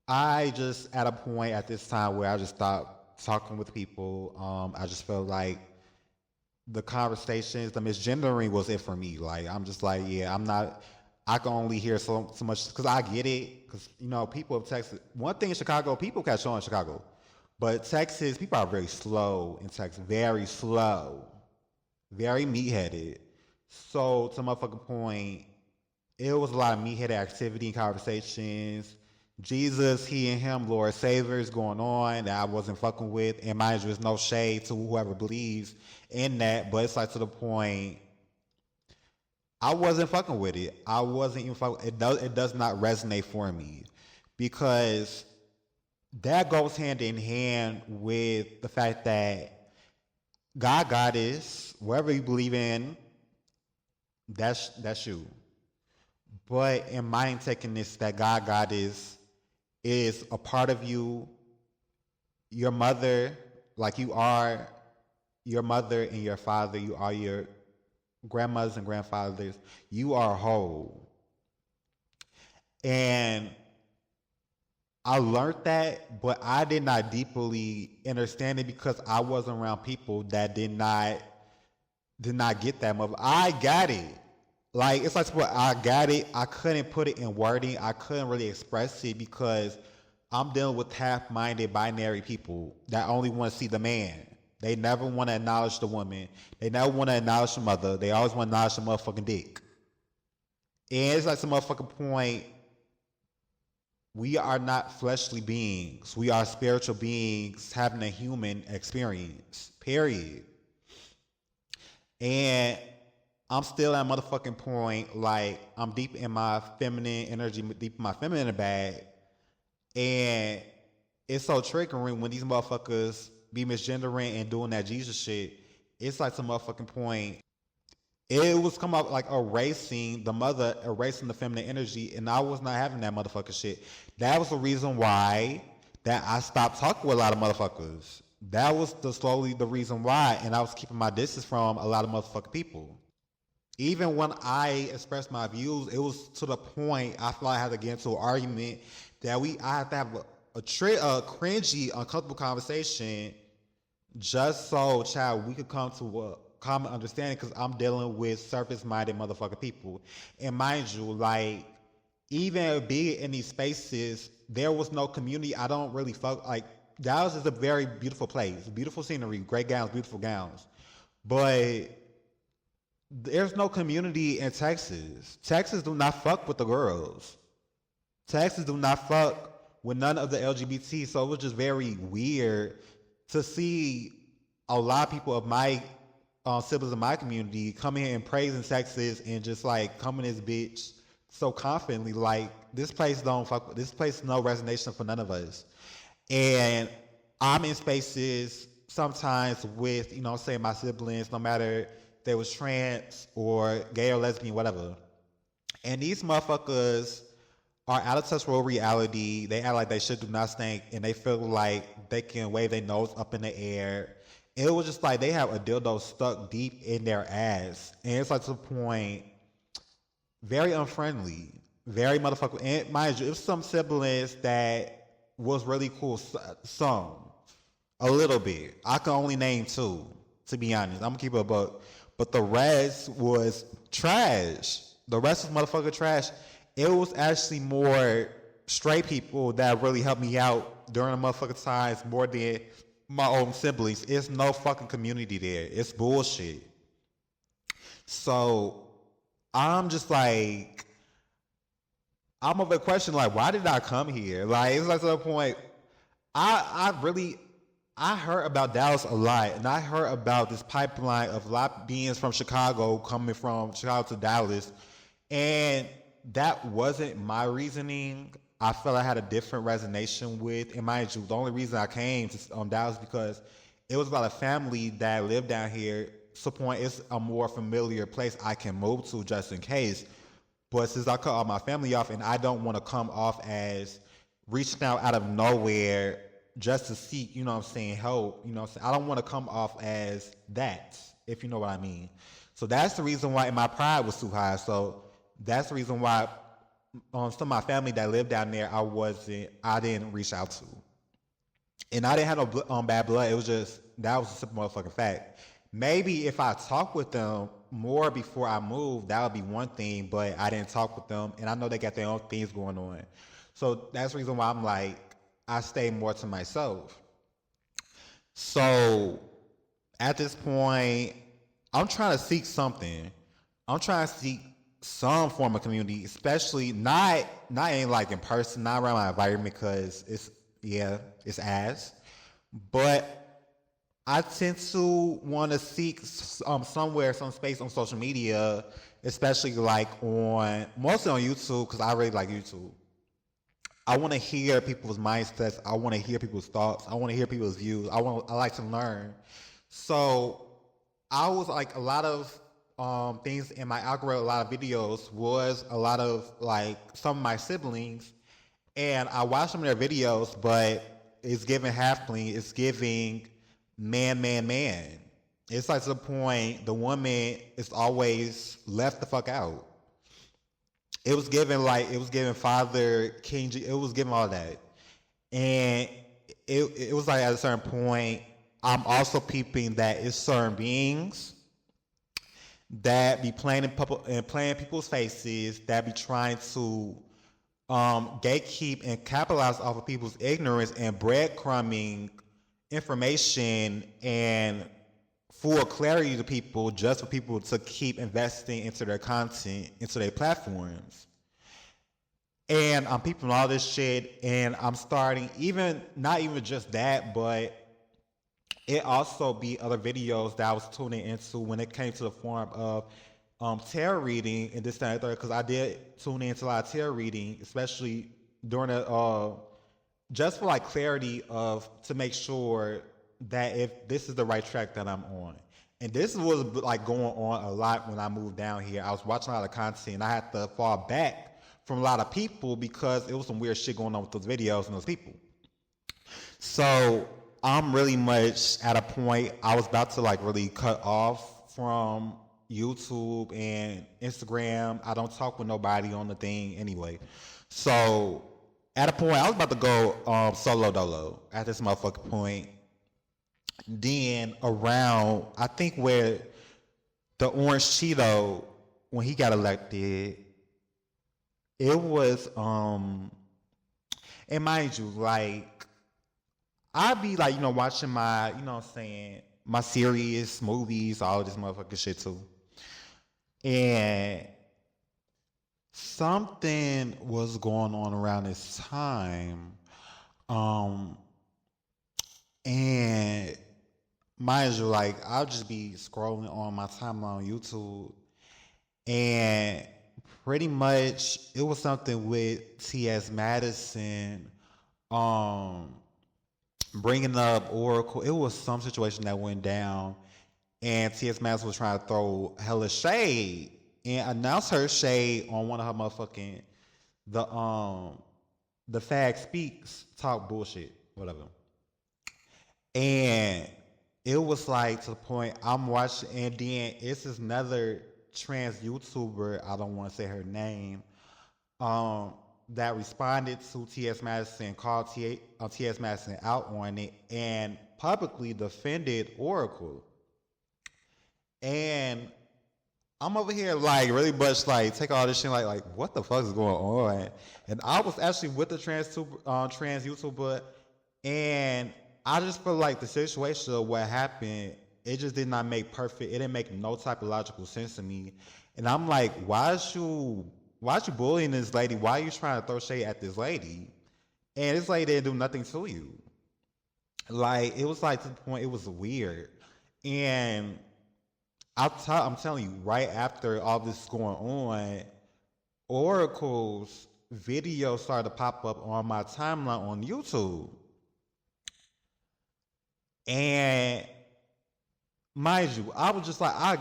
I just at a point at this time where I just stopped talking with people. I just felt like the conversations, the misgendering was it for me. Like, I'm just like, yeah, I'm not, I can only hear so much, because I get it, because, you know, people of Texas, one thing in Chicago, people catch on in Chicago. But Texas, people are very slow in Texas, very slow, very meat-headed. So, to my fucking point, it was a lot of meat-headed activity and conversations. Jesus, he and him, Lord Savior, is going on that I wasn't fucking with. And mind you, there's no shade to whoever believes in that, but it's like to the point, I wasn't fucking with it. I wasn't even fucking, it does not resonate for me, because that goes hand in hand with the fact that God is, whatever you believe in, that's you. But in my taking this, that God is a part of you. Your mother, like you are your mother and your father, you are your grandmothers and grandfathers. You are whole. And I learned that, but I did not deeply understand it because I wasn't around people that did not get that much. I got it. Like, it's like, I got it. I couldn't put it in wording. I couldn't really express it because I'm dealing with half-minded binary people that only want to see the man. They never want to acknowledge the woman. They never want to acknowledge the mother. They always want to acknowledge the motherfucking dick. And it's like some motherfucking point, we are not fleshly beings. We are spiritual beings having a human experience, period. And I'm still at a motherfucking point, like, I'm deep in my feminine energy, deep in my feminine bag. And it's so triggering when these motherfuckers be misgendering and doing that Jesus shit. It's like some motherfucking point. It was come up like erasing the mother, erasing the feminine energy, and I was not having that motherfucking shit. That was the reason why that I stopped talking with a lot of motherfuckers. That was slowly the reason why, and I was keeping my distance from a lot of motherfucking people. Even when I expressed my views, it was to the point I feel like I had to get into an argument that I have to have a cringy, uncomfortable conversation just so, child, we could come to a common understanding, because I'm dealing with surface-minded motherfucking people. And mind you, like, even being in these spaces, there was no community. I don't really fuck, like, Dallas is a very beautiful place, beautiful scenery, great gowns, beautiful gowns. But there's no community in Texas. Texas do not fuck with the girls. Texas do not fuck with none of the LGBT, so it was just very weird to see a lot of people of my siblings in my community come here and praising Texas and just like coming this bitch so confidently, like, this place don't fuck, this place no resonation for none of us. And I'm in spaces sometimes with, you know, say my siblings, no matter if they was trans or gay or lesbian, whatever. And these motherfuckers are out of touch with reality. They act like they shit do not stink, and they feel like they can wave their nose up in the air. It was just like they have a dildo stuck deep in their ass. And it's like to the point, very unfriendly, very motherfucker. And mind you, it was some siblings that was really cool. Some, a little bit. I can only name two, to be honest. I'm gonna keep it a buck. But the rest was trash. The rest was motherfucker trash. It was actually more straight people that really helped me out during the motherfucking times more than my own siblings. It's no fucking community there. It's bullshit. So I'm just like, I'm of a question like, why did I come here? Like, it's like to the point, I really, I heard about Dallas a lot, and I heard about this pipeline of a lot of beings from Chicago coming from Chicago to Dallas, and that wasn't my reasoning. I felt I had a different resonation with, and mind you, the only reason I came to Dallas because it was about a family that lived down here. So point, it's a more familiar place I can move to just in case. But since I cut all my family off, and I don't want to come off as reaching out of nowhere just to seek, you know what I'm saying, help, you know what I'm saying? I don't want to come off as that, if you know what I mean. So that's the reason why, and my pride was too high. So that's the reason why some of my family that lived down there, I didn't reach out to. And I didn't have no bad blood. It was just, that was a simple motherfucking fact. Maybe if I talked with them more before I moved, that would be one thing, but I didn't talk with them, and I know they got their own things going on. So that's the reason why I'm like, I stay more to myself. So at this point, I'm trying to seek something. I'm trying to seek some form of community, especially not in like in person, not around my environment because it's ass. But I tend to want to seek somewhere, some space on social media, especially like mostly on YouTube because I really like YouTube. I want to hear people's mindsets. I want to hear people's thoughts. I want to hear people's views. I like to learn. So I was like a lot of things in my algorithm, a lot of videos was a lot of like some of my siblings, and I watched some of their videos, but it's giving halfling, it's giving man. It's like to the point the woman is always left the fuck out. It was giving Father King G. It was giving all that, and it was like at a certain point, I'm also peeping that it's certain beings that be playing in people's faces, that be trying to gatekeep and capitalize off of people's ignorance and breadcrumbing information and full clarity to people just for people to keep investing into their content, into their platforms. And I'm peeping all this shit, and I'm starting not even just that, but it also be other videos that I was tuning into when it came to the form of tarot reading and this, that, and third, because I did tune into a lot of tarot reading, especially during just for like clarity to make sure that if this is the right track that I'm on. And this was like going on a lot when I moved down here. I was watching a lot of content, and I had to fall back from a lot of people because it was some weird shit going on with those videos and those people. So I'm really much at a point I was about to like really cut off from YouTube and Instagram. I don't talk with nobody on the thing anyway. So at a point I was about to go solo dolo at this motherfucking point. Then around, I think where the Orange Cheeto, when he got elected, it was, and mind you, like, I'd be like, watching my, you know what I'm saying, my series, movies, all this motherfucking shit too. And something was going on around this time. And mind you, like, I'll just be scrolling on my timeline on YouTube, and pretty much it was something with T.S. Madison bringing up Oracle. It was some situation that went down, and T.S. Madison was trying to throw hella shade and announce her shade on one of her motherfucking the Fag Speaks talk bullshit, whatever. And it was like to the point I'm watching, and then it's this another trans YouTuber, I don't want to say her name, that responded to T.S. Madison, called T.S. Madison out on it, and publicly defended Oracle. And I'm over here like really much like take all this shit like what the fuck is going on? And I was actually with the trans YouTuber, and I just feel like the situation of what happened, it just did not make perfect. It didn't make no type of logical sense to me. And I'm like, why is you bullying this lady? Why are you trying to throw shade at this lady? And this lady didn't do nothing to you. Like it was like to the point it was weird. And I'm telling you, right after all this going on, Oracle's video started to pop up on my timeline on YouTube. And mind you, I was just like I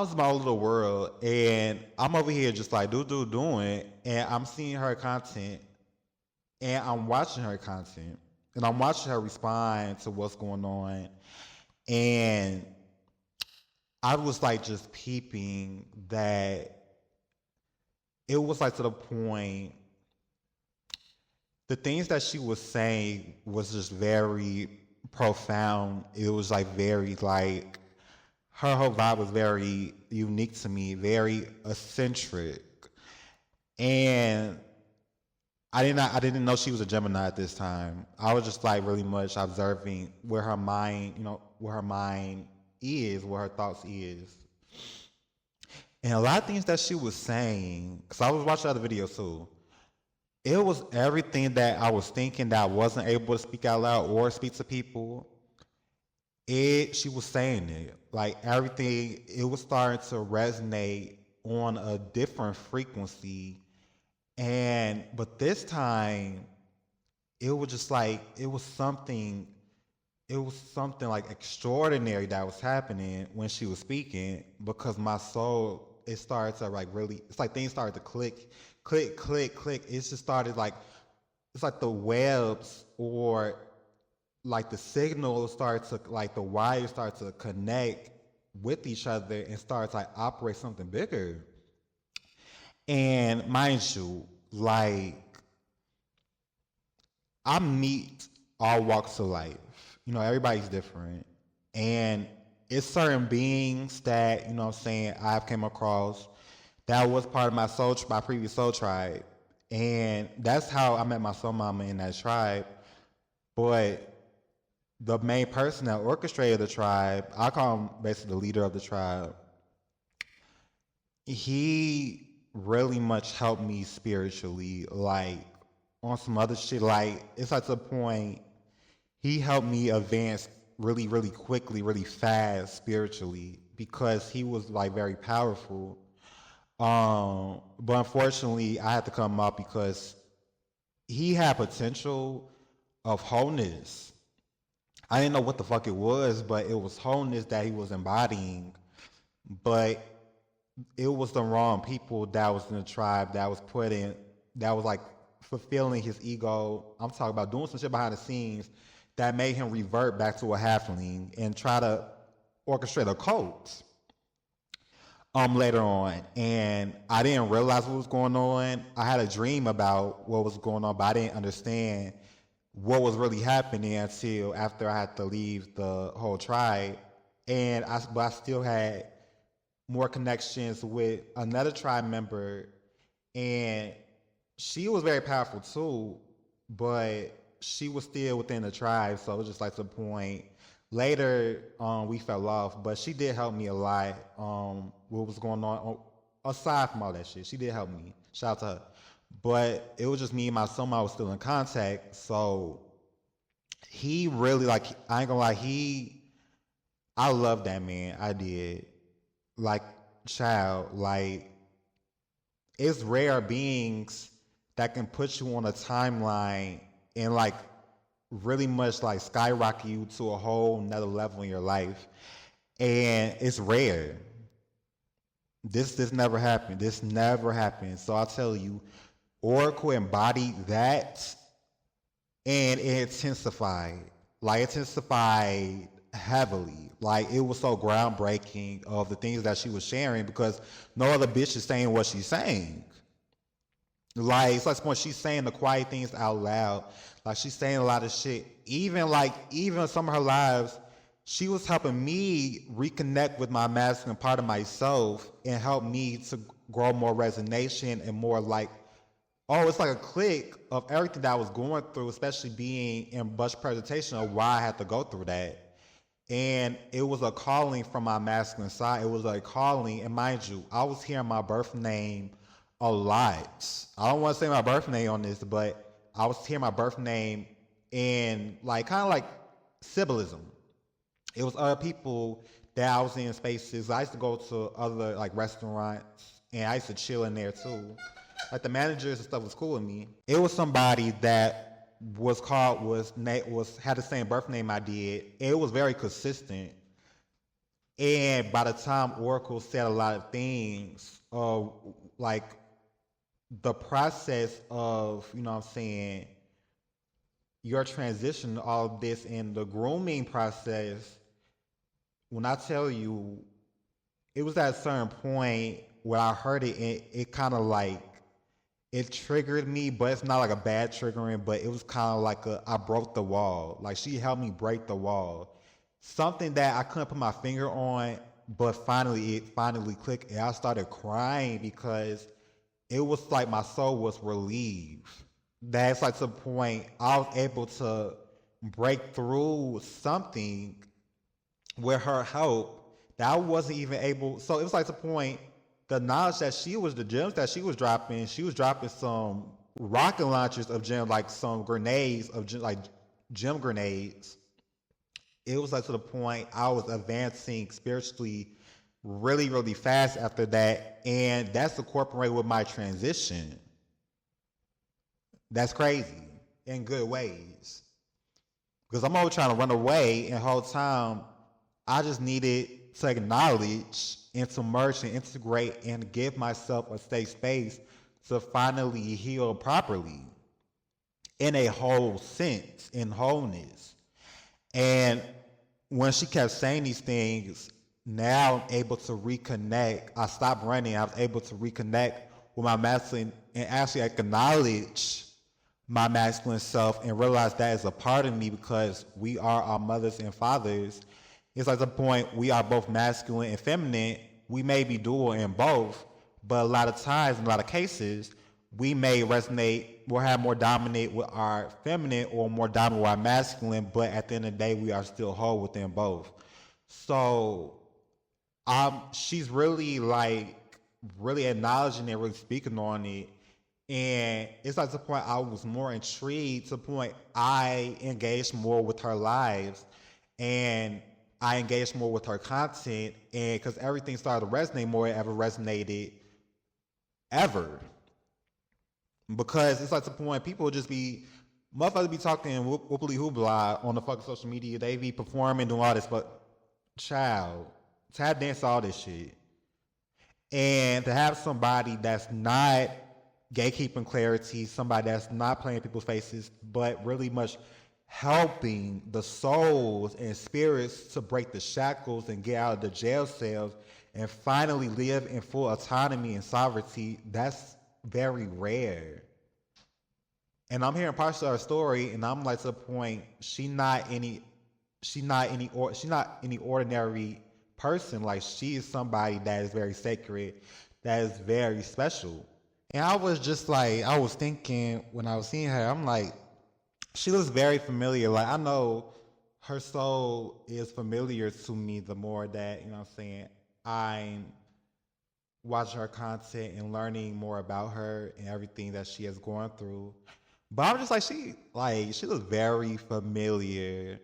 was in my own little world, and I'm over here just like doing, and I'm seeing her content, and I'm watching her content, and I'm watching her respond to what's going on, and I was like just peeping that it was like to the point, the things that she was saying was just very profound. It was like very like her whole vibe was very unique to me, very eccentric. And I didn't know she was a Gemini at this time. I was just like really much observing where her mind, where her mind is, where her thoughts is. And a lot of things that she was saying, because I was watching other videos too, it was everything that I was thinking that I wasn't able to speak out loud or speak to people. She was saying it. Like everything, it was starting to resonate on a different frequency. But this time, it was just like, it was something like extraordinary that was happening when she was speaking, because my soul, it started to like really, it's like things started to click. It just started like, it's like the webs or like the signal started to, like the wires started to connect with each other and started to like operate something bigger. And mind you, like I meet all walks of life. Everybody's different. And it's certain beings that, I've came across that was part of my previous soul tribe. And that's how I met my soul mama in that tribe. But the main person that orchestrated the tribe, I call him basically the leader of the tribe, he really much helped me spiritually, like on some other shit. Like it's like to the point, he helped me advance really, really quickly, really fast spiritually, because he was like very powerful. But unfortunately, I had to come up because he had potential of wholeness. I didn't know what the fuck it was, but it was wholeness that he was embodying. But it was the wrong people that was in the tribe that was like fulfilling his ego. I'm talking about doing some shit behind the scenes that made him revert back to a halfling and try to orchestrate a cult. Later on, and I didn't realize what was going on. I had a dream about what was going on, but I didn't understand what was really happening until after I had to leave the whole tribe. But I still had more connections with another tribe member, and she was very powerful too, but she was still within the tribe, so it was just like to the point. Later, we fell off, but she did help me a lot. What was going on aside from all that shit, she did help me. Shout out to her. But it was just me and my son. I was still in contact, so he really, like, I ain't gonna lie, I love that man. I did. Like, child, like, it's rare beings that can put you on a timeline and like really much like skyrocket you to a whole nother level in your life. And it's rare. This never happened. This never happened. So I'll tell you, Oracle embodied that, and it intensified. Like, intensified heavily. Like, it was so groundbreaking of the things that she was sharing, because no other bitch is saying what she's saying. Like, it's like when she's saying the quiet things out loud. Like, she's saying a lot of shit. Even some of her lives, she was helping me reconnect with my masculine part of myself and help me to grow more resonation and more like, it's like a click of everything that I was going through, especially being in much presentation of why I had to go through that. And it was a calling from my masculine side. It was a calling, and mind you, I was hearing my birth name a lot. I don't want to say my birth name on this, but I was hearing my birth name and like kind of like symbolism. It was other people that I was in spaces. I used to go to other like restaurants, and I used to chill in there too. Like the managers and stuff was cool with me. It was somebody that had the same birth name I did. It was very consistent. And by the time Oracle said a lot of things, like the process of, you know what I'm saying, your transition, all of this, and the grooming process, when I tell you, it was at a certain point where I heard it, it kind of like, it triggered me, but it's not like a bad triggering, but it was kind of like I broke the wall. Like she helped me break the wall. Something that I couldn't put my finger on, but it finally clicked, and I started crying because it was like my soul was relieved. That's like to the point I was able to break through something with her help that I wasn't even able. So it was like the point, the knowledge that the gems that she was dropping some rocket launchers of gems, like some grenades of gem grenades. It was like to the point I was advancing spiritually really, really fast after that. And that's incorporated with my transition. That's crazy in good ways. Because I'm always trying to run away, and the whole time I just needed to acknowledge and to merge and integrate and give myself a safe space to finally heal properly in a whole sense, in wholeness. And when she kept saying these things, now I'm able to reconnect. I stopped running. I was able to reconnect with my masculine and actually acknowledge my masculine self and realize that is a part of me, because we are our mothers and fathers. It's like the point we are both masculine and feminine. We may be dual in both, but a lot of times, in a lot of cases, we may resonate, we'll have more dominant with our feminine or more dominant with our masculine, but at the end of the day, we are still whole within both. So she's really really acknowledging it, really speaking on it. And it's like the point I was more intrigued, to the point I engaged more with her lives, and I engaged more with her content, and because everything started to resonate more than ever resonated ever. Because it's like the point people just be, motherfuckers be talking whoopily hoopla on the fucking social media. They be performing, doing all this, but child, tap dance, all this shit. And to have somebody that's not gatekeeping clarity, somebody that's not playing people's faces, but really much helping the souls and spirits to break the shackles and get out of the jail cells and finally live in full autonomy and sovereignty, that's very rare. And I'm hearing parts of her story, and I'm like, to the point, she's not any ordinary person. Like, she is somebody that is very sacred, that is very special. And I was just like, I was thinking when I was seeing her, I'm like, she looks very familiar. Like, I know her soul is familiar to me the more that, you know what I'm saying, I'm watching her content and learning more about her and everything that she has gone through. But I'm just like, she looks very familiar.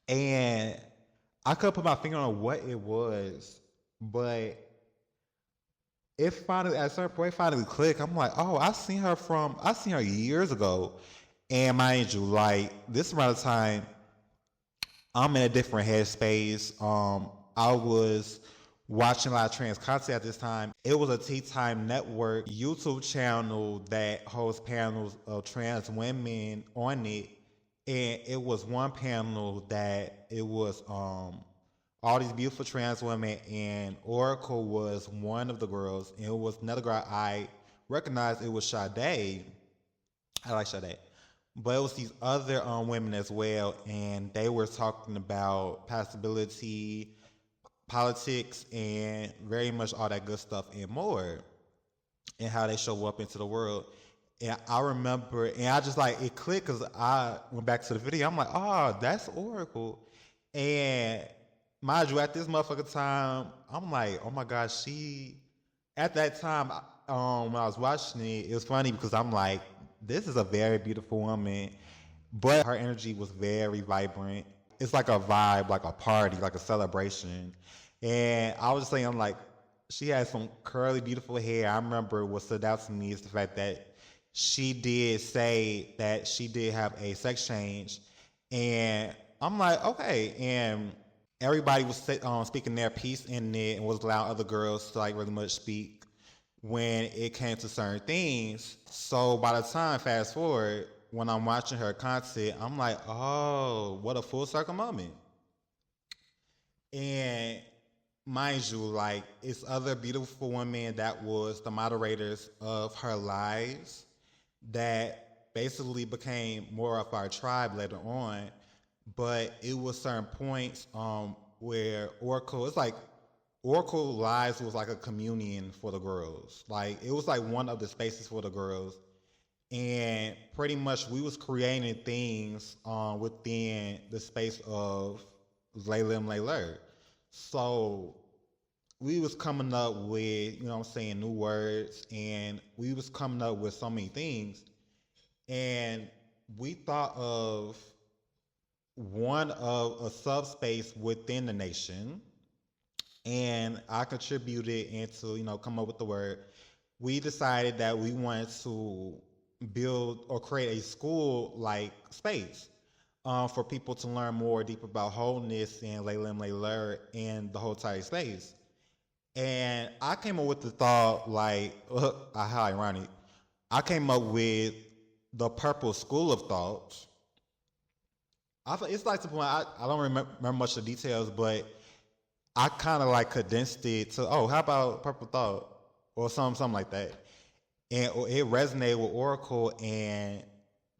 And I couldn't put my finger on what it was, but it finally, at a certain point, finally clicked. I'm like, oh, I seen her years ago. And mind you, like, this around the time, I'm in a different headspace. I was watching a lot of trans content at this time. It was a Tea Time Network YouTube channel that hosts panels of trans women on it. And it was one panel that it was all these beautiful trans women, and Oracle was one of the girls, and it was another girl I recognized. It was Sade. I like Sade. But it was these other women as well, and they were talking about possibility, politics, and very much all that good stuff and more, and how they show up into the world. And I remember, and I just like, it clicked because I went back to the video. I'm like, oh, that's Oracle. And mind you, at this motherfucker time, I'm like, oh my gosh, at that time, when I was watching it, it was funny because I'm like, this is a very beautiful woman. but her energy was very vibrant. It's like a vibe, like a party, like a celebration. And I was just saying, I'm like, she had some curly, beautiful hair. I remember what stood out to me is the fact that she did say that she did have a sex change. And I'm like, okay. And everybody was speaking their piece in it and was allowing other girls to like really much speak when it came to certain things. So by the time, fast forward, when I'm watching her content, I'm like, oh, what a full circle moment. And mind you, like, it's other beautiful women that was the moderators of her lives that basically became more of our tribe later on. But it was certain points where Oracle, it's like Oracle Lives was like a communion for the girls. Like, it was like one of the spaces for the girls. And pretty much we was creating things within the space of Laylim Layler. So we was coming up with, you know what I'm saying, new words, and we was coming up with so many things. And we thought of one of a subspace within the nation, and I contributed into, you know, come up with the word. We decided that we wanted to build or create a school-like space for people to learn more deep about wholeness and Laylim Layler and the whole entire space. And I came up with the thought, like, how ironic. I came up with the Purple School of Thought. It's like the point, I don't remember much of the details, but I kind of like condensed it to, how about Purple Thought? Or something like that. And it resonated with Oracle, and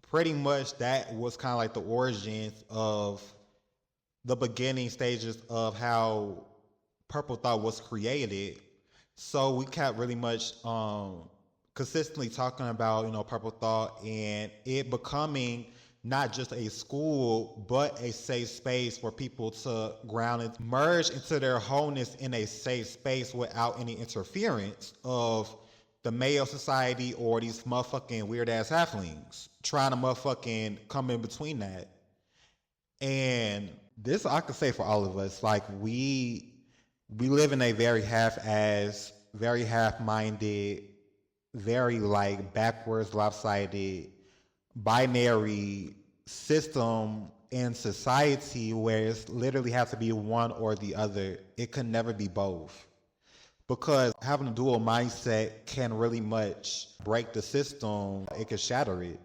pretty much that was kind of like the origins of the beginning stages of how Purple Thought was created. So we kept really much consistently talking about, you know, Purple Thought and it becoming not just a school, but a safe space for people to ground and merge into their wholeness in a safe space without any interference of the male society or these motherfucking weird ass halflings trying to motherfucking come in between that. And this I could say for all of us, like we live in a very half-ass, very half-minded, very like backwards, lopsided, binary system in society where it's literally has to be one or the other. It can never be both. Because having a dual mindset can really much break the system. It can shatter it.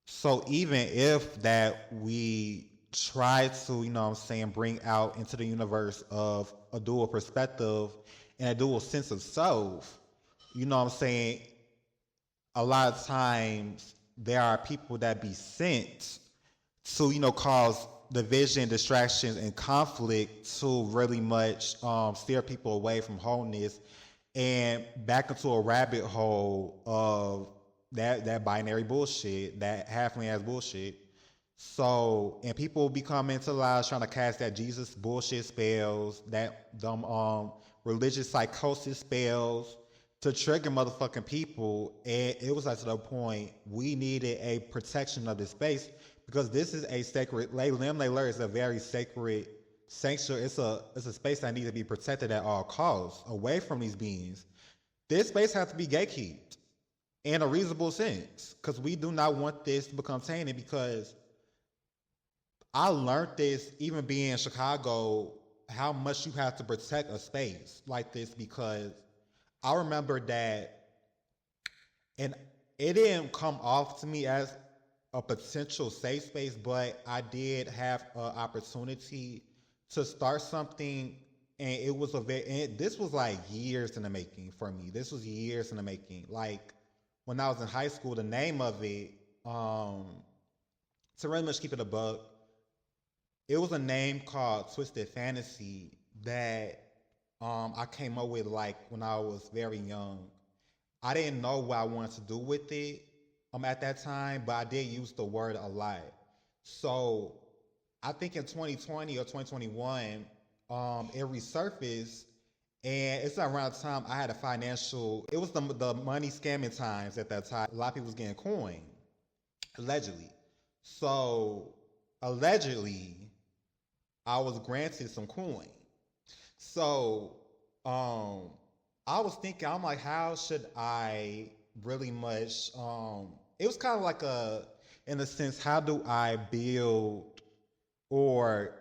So even if that we try to, you know what I'm saying, bring out into the universe of a dual perspective and a dual sense of self, you know what I'm saying, a lot of times there are people that be sent to, you know, cause division, distractions, and conflict to really much steer people away from wholeness and back into a rabbit hole of that binary bullshit, that halfling ass bullshit. So, and people be coming to lives trying to cast that Jesus bullshit spells, that dumb religious psychosis spells to trigger motherfucking people. And it was like to the point we needed a protection of this space because this is a sacred, Laylim Layler is a very sacred sanctuary. It's a space that needs to be protected at all costs away from these beings. This space has to be gatekept in a reasonable sense because we do not want this to become tainted. Because I learned this even being in Chicago, how much you have to protect a space like this, because I remember that, and it didn't come off to me as a potential safe space, but I did have an opportunity to start something, and it was this was like years in the making for me. This was years in the making. Like when I was in high school, the name of it, to really much keep it a buck, it was a name called Twisted Fantasy that I came up with like when I was very young. I didn't know what I wanted to do with it at that time, but I did use the word a lot. So I think in 2020 or 2021, it resurfaced, and it's around the time I had it was the money scamming times at that time. A lot of people was getting coin, allegedly. So allegedly, I was granted some coin. So um, I was thinking, I'm like, how should I really much? It was kind of like in a sense, how do I build or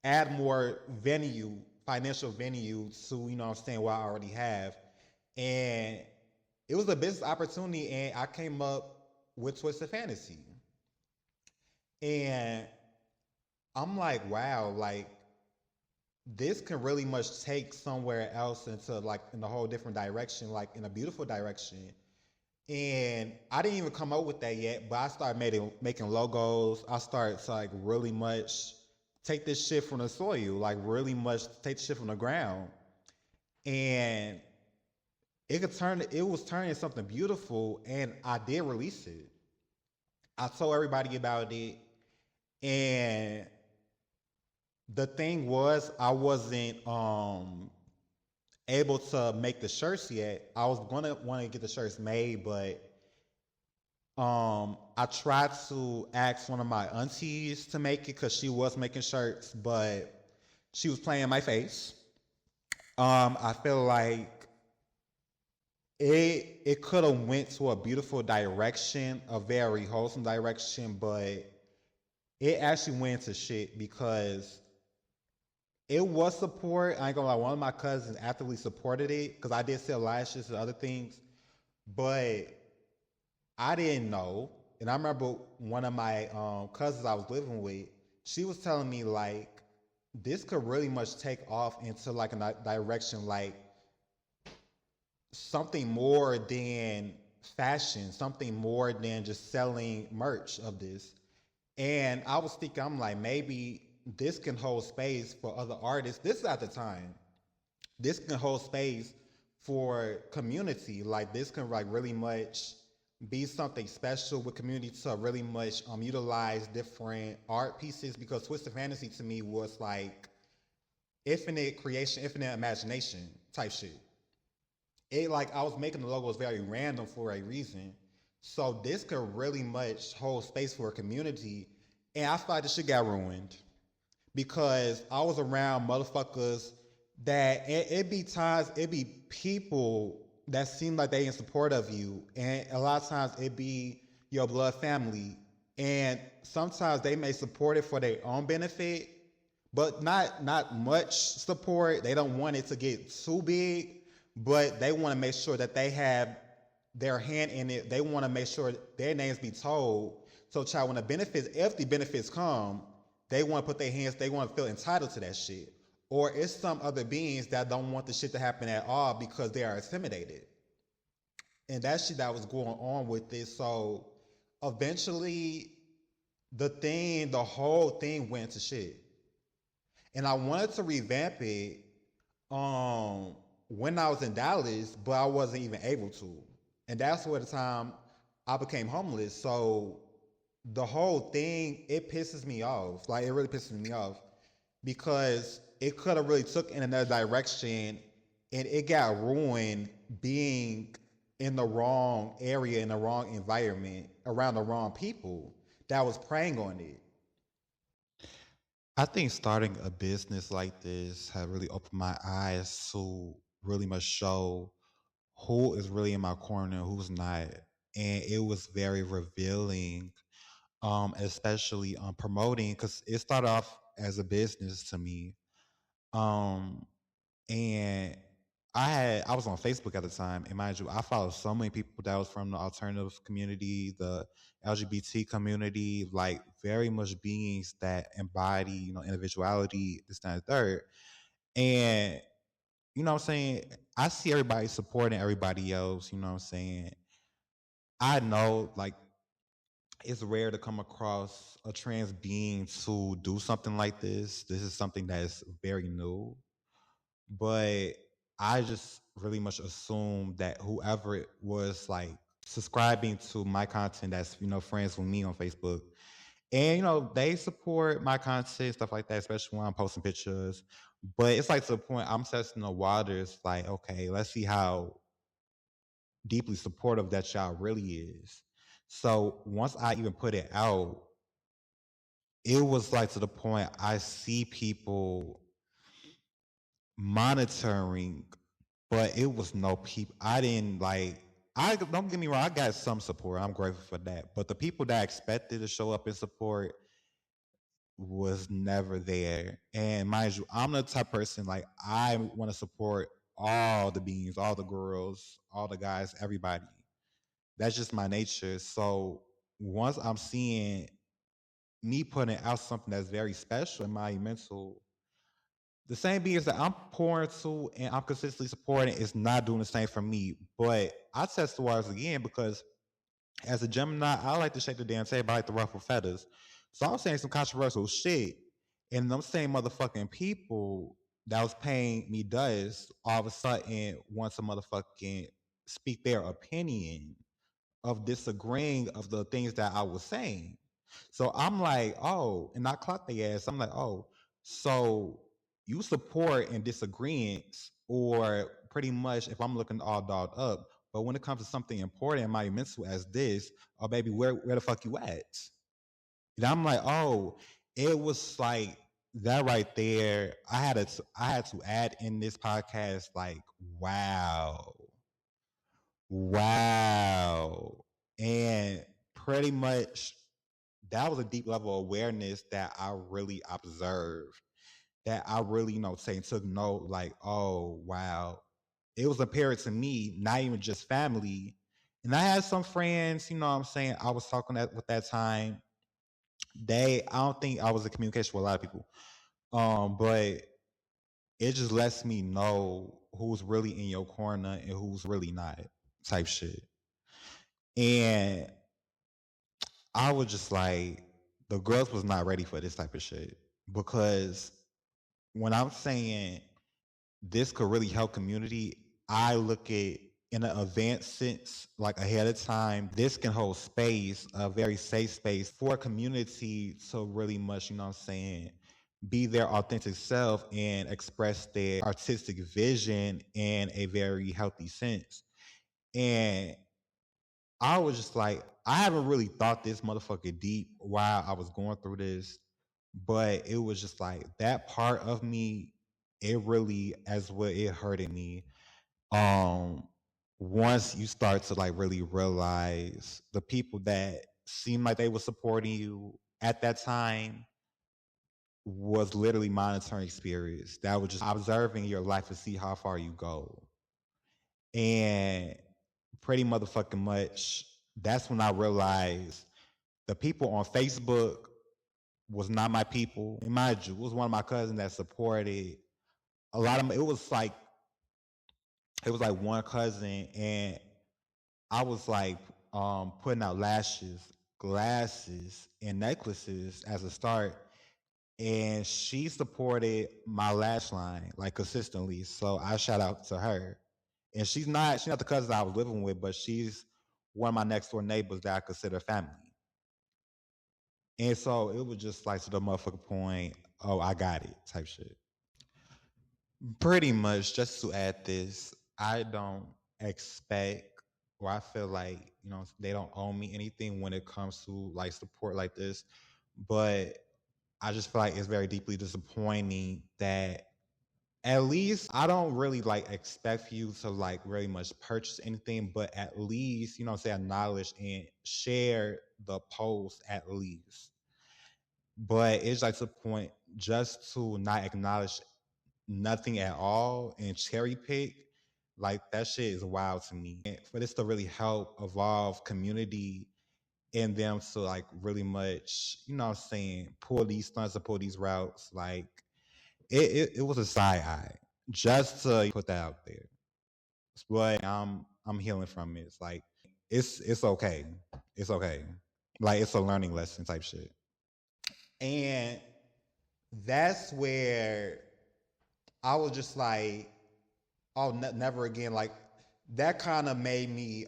add more venue, financial venue to, what I'm saying, what I already have. And it was a business opportunity, and I came up with Twisted Fantasy. And I'm like, wow, like this can really much take somewhere else into like in a whole different direction, like in a beautiful direction. And I didn't even come up with that yet, but I started making logos. I started to like really much take this shit from the soil, like really much take the shit from the ground. And it was turning something beautiful, and I did release it. I told everybody about it, and the thing was I wasn't able to make the shirts yet. I was gonna want to get the shirts made, but I tried to ask one of my aunties to make it because she was making shirts, but she was playing my face. I feel like it could have went to a beautiful direction, a very wholesome direction, but it actually went to shit because it was support. I ain't gonna lie, one of my cousins actively supported it because I did sell lashes and other things, but I didn't know. And I remember one of my cousins I was living with, she was telling me like this could really much take off into like a direction like something more than fashion, something more than just selling merch of this. And I was thinking, I'm like, maybe this can hold space for other artists. This is at the time. This can hold space for community. Like this can like really much be something special with community to really much utilize different art pieces because Twisted Fantasy to me was like infinite creation, infinite imagination type shit. It like I was making the logos very random for a reason. So this could really much hold space for a community. And I feel like this shit got ruined because I was around motherfuckers that it be times, it be people that seem like they in support of you. And a lot of times it be your blood family. And sometimes they may support it for their own benefit, but not much support. They don't want it to get too big, but they want to make sure that they have their hand in it. They want to make sure their names be told. So, child, when the benefits, if the benefits come, they want to put their hands. They want to feel entitled to that shit. Or it's some other beings that don't want the shit to happen at all because they are intimidated. And that shit that was going on with this. So, eventually, the whole thing went to shit. And I wanted to revamp it when I was in Dallas, but I wasn't even able to. And that's where the time I became homeless. So the whole thing, it pisses me off. Like it really pisses me off because it could have really took in another direction and it got ruined being in the wrong area, in the wrong environment, around the wrong people that was preying on it. I think starting a business like this has really opened my eyes to really much show who is really in my corner, who's not. And it was very revealing, especially promoting, because it started off as a business to me. Um, and I was on Facebook at the time, and mind you, I followed so many people that was from the alternative community, the LGBT community, like very much beings that embody, individuality, this, that, and the third. And you know what I'm saying? I see everybody supporting everybody else, you know what I'm saying? I know like it's rare to come across a trans being to do something like this. This is something that is very new. But I just really much assume that whoever it was like subscribing to my content that's, friends with me on Facebook. And they support my content, stuff like that, especially when I'm posting pictures. But it's like to the point I'm testing the waters, like, okay, let's see how deeply supportive that y'all really is. So once I even put it out, it was like to the point I see people monitoring, but it was no people. I didn't like. I don't get me wrong. I got some support. I'm grateful for that. But the people that I expected to show up and support was never there. And mind you, I'm the type of person like I want to support all the beings, all the girls, all the guys, everybody. That's just my nature. So once I'm seeing me putting out something that's very special and monumental, the same beings that I'm pouring to and I'm consistently supporting is not doing the same for me. But I test the waters again because as a Gemini, I like to shake the damn table. I like to ruffle feathers. So I'm saying some controversial shit. And them same motherfucking people that was paying me dust all of a sudden want to motherfucking speak their opinion of disagreeing of the things that I was saying. So I'm like, oh, and I clocked their ass. I'm like, oh, so you support in disagreements, or pretty much if I'm looking all dolled up, but when it comes to something important and monumental as this, oh baby, where the fuck you at? And I'm like, oh, it was like that right there. I had to add in this podcast, like, wow. Wow. And pretty much that was a deep level of awareness that I really observed, that I really, took note, like, oh, wow. It was apparent to me, not even just family. And I had some friends, I was talking with that time. I don't think I was in communication with a lot of people. But it just lets me know who's really in your corner and who's really not, type shit. And I was just like, the girls was not ready for this type of shit. Because when I'm saying this could really help community, I look at in an advanced sense, like ahead of time, this can hold space, a very safe space for community to really much, be their authentic self and express their artistic vision in a very healthy sense. And I was just like, I haven't really thought this motherfucker deep while I was going through this, but it was just like that part of me, it really, as what it hurted me. Um, Once you start to like really realize the people that seemed like they were supporting you at that time was literally monitoring spirits that were just observing your life to see how far you go. And pretty motherfucking much, that's when I realized the people on Facebook was not my people. And mind you, it was one of my cousins that supported a lot of. It was like one cousin, and I was like putting out lashes, glasses, and necklaces as a start. And she supported my lash line like consistently. So I shout out to her. And she's not the cousin I was living with, but she's one of my next door neighbors that I consider family. And so it was just like to the motherfucker point, oh, I got it type shit. Pretty much, just to add this, I don't expect, or I feel like, they don't owe me anything when it comes to like support like this. But I just feel like it's very deeply disappointing that at least I don't really like expect you to like very much purchase anything, but at least, say acknowledge and share the post at least. But it's like to the point just to not acknowledge nothing at all and cherry pick, like that shit is wild to me. And for this to really help evolve community and them to like really much, pull these stunts or pull these routes, like it was a side eye just to put that out there. But I'm healing from it. It's like it's okay. It's okay. Like it's a learning lesson type shit. And that's where I was just like, oh, never again. Like that kind of made me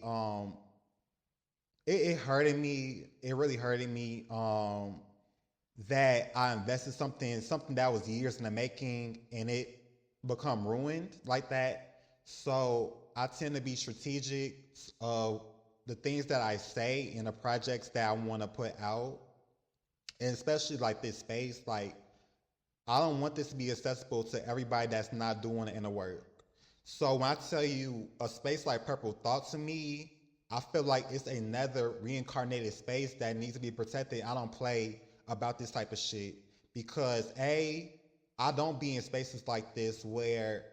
it hurted me. It really hurted me. That I invested something that was years in the making, and it become ruined like that. So I tend to be strategic of the things that I say and the projects that I want to put out. And especially like this space, like I don't want this to be accessible to everybody that's not doing the inner work. So when I tell you a space like Purple Thought to me, I feel like it's another reincarnated space that needs to be protected. I don't play about this type of shit because I don't be in spaces like this where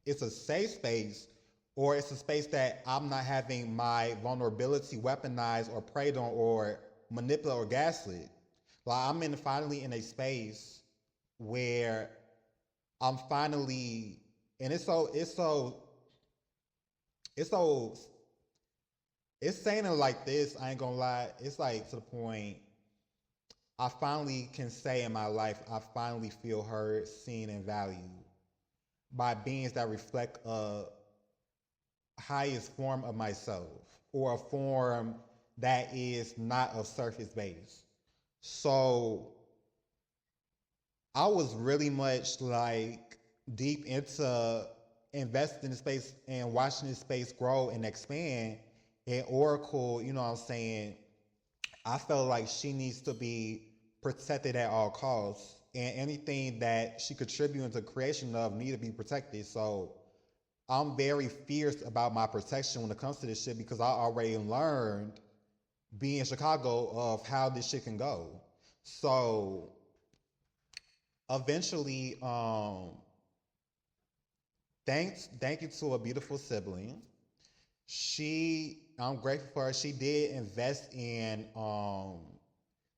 it's a safe space or it's a space that I'm not having my vulnerability weaponized or preyed on or manipulated or gaslit. Like I'm finally in a space where I'm finally, and it's saying it like this, I ain't gonna lie, it's like to the point I finally can say in my life, I finally feel heard, seen, and valued by beings that reflect a highest form of myself or a form that is not of surface base. So I was really much like deep into investing in space and watching this space grow and expand. And Oracle, you know what I'm saying, I felt like she needs to be protected at all costs. And anything that she contributed to creation of need to be protected. So I'm very fierce about my protection when it comes to this shit because I already learned being in Chicago of how this shit can go. So eventually, thank you to a beautiful sibling. I'm grateful for her. She did invest in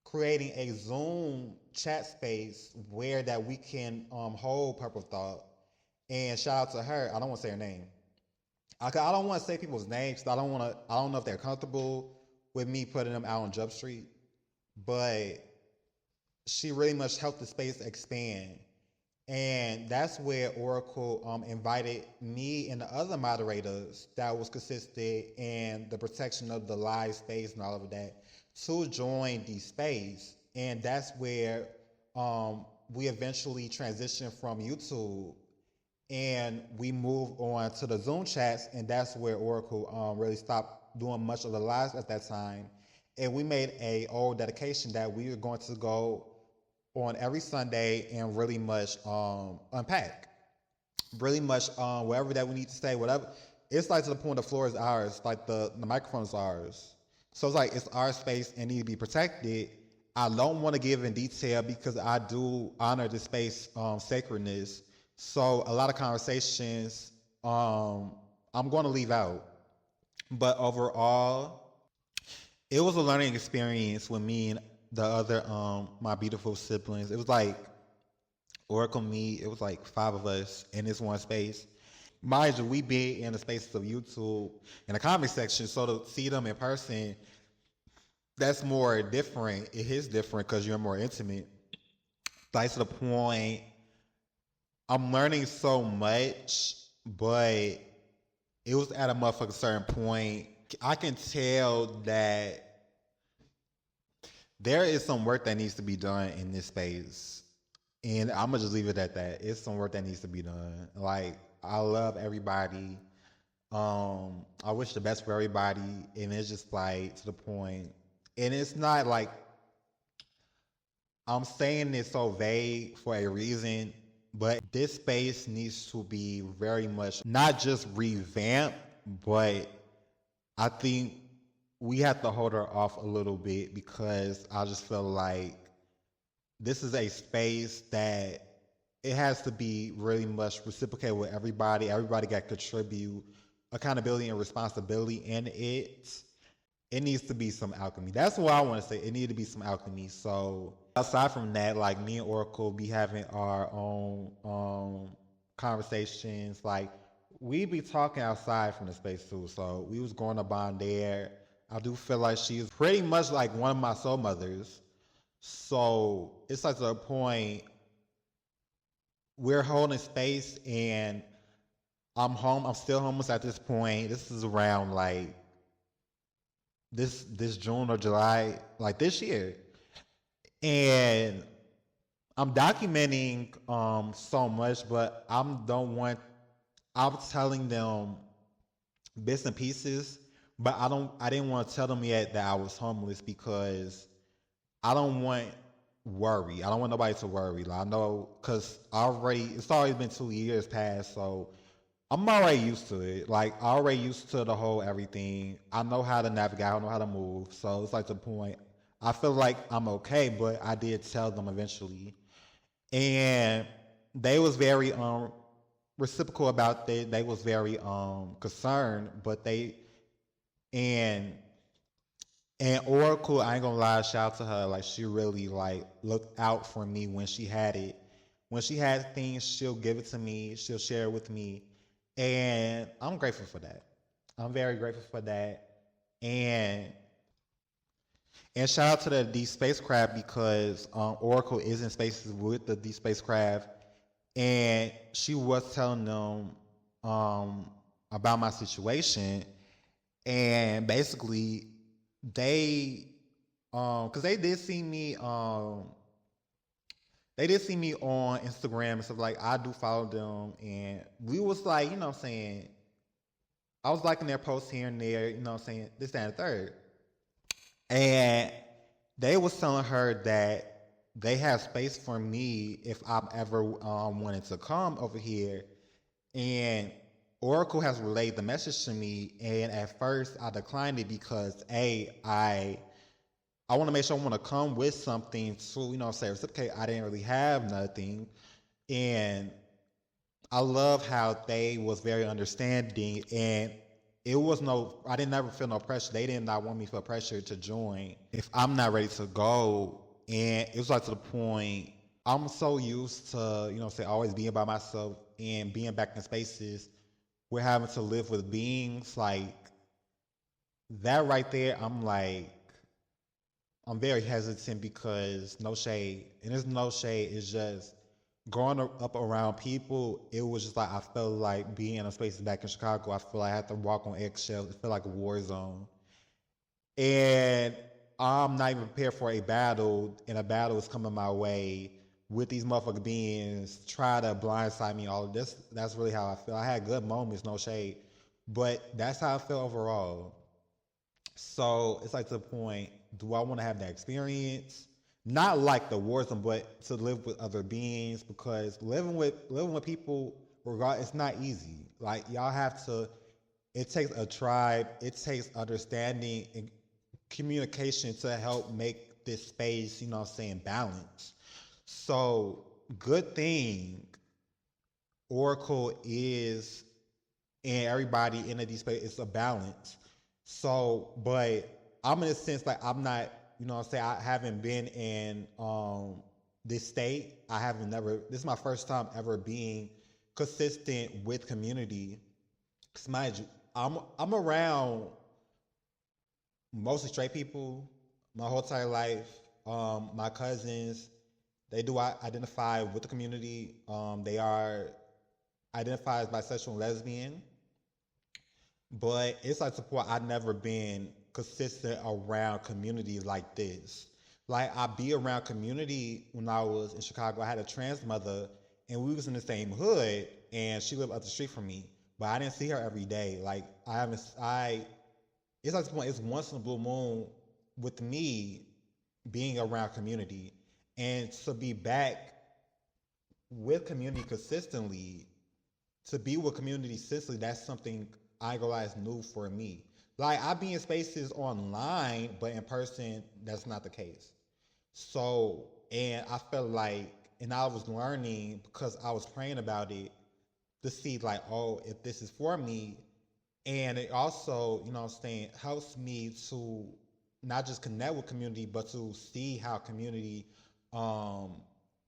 creating a Zoom chat space where that we can hold Purple Thought. And shout out to her. I don't want to say her name. I don't want to say people's names. I don't know if they're comfortable with me putting them out on Jump Street. But she really much helped the space expand. And that's where Oracle invited me and the other moderators that was consistent in the protection of the live space and all of that to join the space. And that's where we eventually transitioned from YouTube and we moved on to the Zoom chats. And that's where Oracle really stopped doing much of the lives at that time. And we made a old dedication that we were going to go on every Sunday and really much unpack. Really much wherever that we need to stay, whatever. It's like to the point the floor is ours, like the microphone is ours. So it's like it's our space and need to be protected. I don't want to give in detail because I do honor the space sacredness. So a lot of conversations I'm going to leave out. But overall, it was a learning experience with me and the other my beautiful siblings. It was like Oracle, me, it was like 5 of us in this one space. Mind you, we be in the spaces of YouTube in the comment section, so to see them in person, that's more different. It is different because you're more intimate. Like to the point, I'm learning so much, but it was at a motherfucking certain point. I can tell that there is some work that needs to be done in this space. And I'm going to just leave it at that. It's some work that needs to be done. Like, I love everybody. I wish the best for everybody. And it's just like to the point. And it's not like I'm saying this so vague for a reason, but this space needs to be very much not just revamped, but I think we have to hold her off a little bit because I just feel like this is a space that it has to be really much reciprocated with everybody. Everybody got to contribute accountability and responsibility in it. It needs to be some alchemy. That's what I want to say. It needs to be some alchemy. So aside from that, like me and Oracle be having our own conversations. Like we be talking outside from the space too. So we was going to bond there. I do feel like she is pretty much like one of my soul mothers. So it's like to a point we're holding space and I'm home. I'm still homeless at this point. This is around like this June or July, like this year. And I'm documenting so much, but I'm telling them bits and pieces, but I didn't want to tell them yet that I was homeless because I don't want worry. I don't want nobody to worry. Like, I know, cause it's already been 2 years past, so I'm already used to it. Like, I already used to the whole everything. I know how to navigate. I know how to move. So it's like the point. I feel like I'm okay, but I did tell them eventually, and they was very reciprocal about that. They was very concerned, but and and Oracle, I ain't gonna lie, shout out to her. Like, she really like looked out for me when she had it. When she had things, she'll give it to me. She'll share it with me, and I'm grateful for that. I'm very grateful for that. And shout out to the D spacecraft because Oracle is in spaces with the D spacecraft, and she was telling them about my situation, and basically they because they did see me on Instagram and stuff. Like, I do follow them, and we was like, you know what I'm saying, I was liking their posts here and there, you know what I'm saying, this, that, and the third. And they was telling her that they have space for me if I'm ever wanted to come over here. And Oracle has relayed the message to me, and at first I declined it because I want to make sure I want to come with something to, you know, say reciprocate. I didn't really have nothing, and I love how they was very understanding, and I didn't ever feel no pressure. They did not want me to feel pressure to join if I'm not ready to go. And it was like to the point, I'm so used to, you know, say always being by myself and being back in spaces. We're having to live with beings like that right there. I'm very hesitant because no shade, and there's no shade. It's just growing up around people. It was just like I felt like being in a space back in Chicago. I feel like I had to walk on eggshells. It felt like a war zone, and I'm not even prepared for a battle. And a battle is coming my way with these motherfucking beings try to blindside me. All of this. That's really how I feel. I had good moments, no shade, but that's how I feel overall. So it's like to the point, do I want to have that experience? Not like the war zone, but to live with other beings, because living with people, it's not easy. Like, y'all have to, it takes a tribe, it takes understanding and communication to help make this space, you know what I'm saying, balance. So good thing Oracle is, and everybody in the space, it's a balance. So, but I'm in a sense like I'm not, you know what I'm saying, I haven't been in this state. This is my first time ever being consistent with community. Cause mind you, I'm around mostly straight people my whole entire life. My cousins, they do identify with the community. They are identified as bisexual and lesbian. But it's like support. I've never been consistent around community like this. Like, I be around community when I was in Chicago. I had a trans mother, and we was in the same hood, and she lived up the street from me. But I didn't see her every day. Like, it's like the point. It's once in a blue moon with me being around community, and to be back with community consistently, to be with community consistently. That's something I ain't gonna lie, is new for me. Like, I be in spaces online, but in person, that's not the case. So, and I felt like, and I was learning because I was praying about it to see like, oh, if this is for me. And it also, you know what I'm saying, helps me to not just connect with community, but to see how community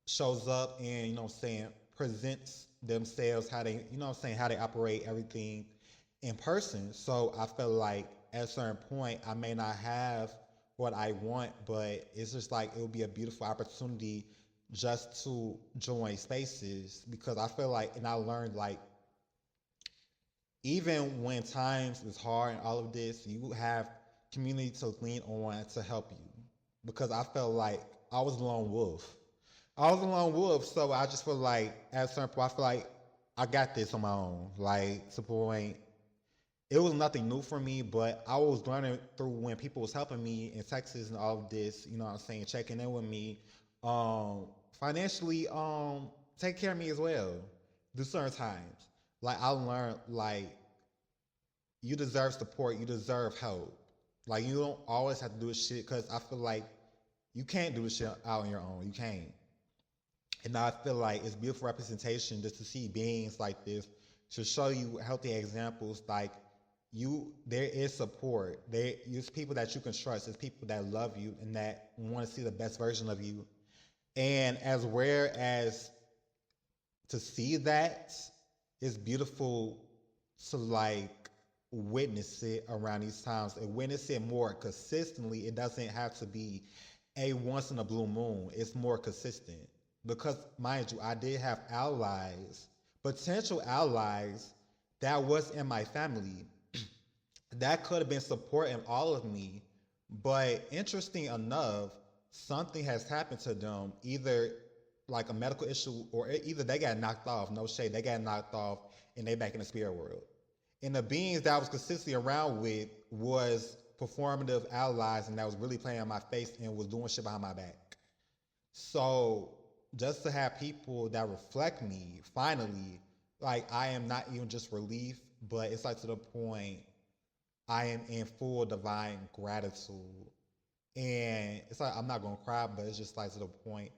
shows up and, you know what I'm saying, presents themselves, how they, you know what I'm saying, how they operate everything in person. So I feel like at a certain point, I may not have what I want, but it's just like it would be a beautiful opportunity just to join spaces, because I feel like, and I learned like, even when times is hard and all of this, you have community to lean on to help you. Because I felt like I was a lone wolf. So I just feel like at a certain point, I feel like I got this on my own. Like, to the point, it was nothing new for me, but I was learning through when people was helping me in Texas and all of this, you know what I'm saying, checking in with me, financially take care of me as well. Do certain times. Like I learned like you deserve support, you deserve help. Like you don't always have to do this shit because I feel like you can't do this shit out on your own. You can't. And I feel like it's beautiful representation just to see beings like this to show you healthy examples. Like there is support. There's people that you can trust. There's people that love you and that want to see the best version of you. And as rare as to see that, it's beautiful to like witness it around these times and witness it more consistently. It doesn't have to be a once in a blue moon. It's more consistent. Because mind you, I did have allies, potential allies that was in my family that could have been supporting all of me. But interesting enough, something has happened to them, either like a medical issue or either they got knocked off, no shade, they got knocked off and they back in the spirit world. And the beings that I was consistently around with was performative allies and that was really playing in my face and was doing shit behind my back. So just to have people that reflect me, finally, like I am not even just relief, but it's like to the point I am in full divine gratitude. And it's like I'm not gonna cry, but it's just like to the point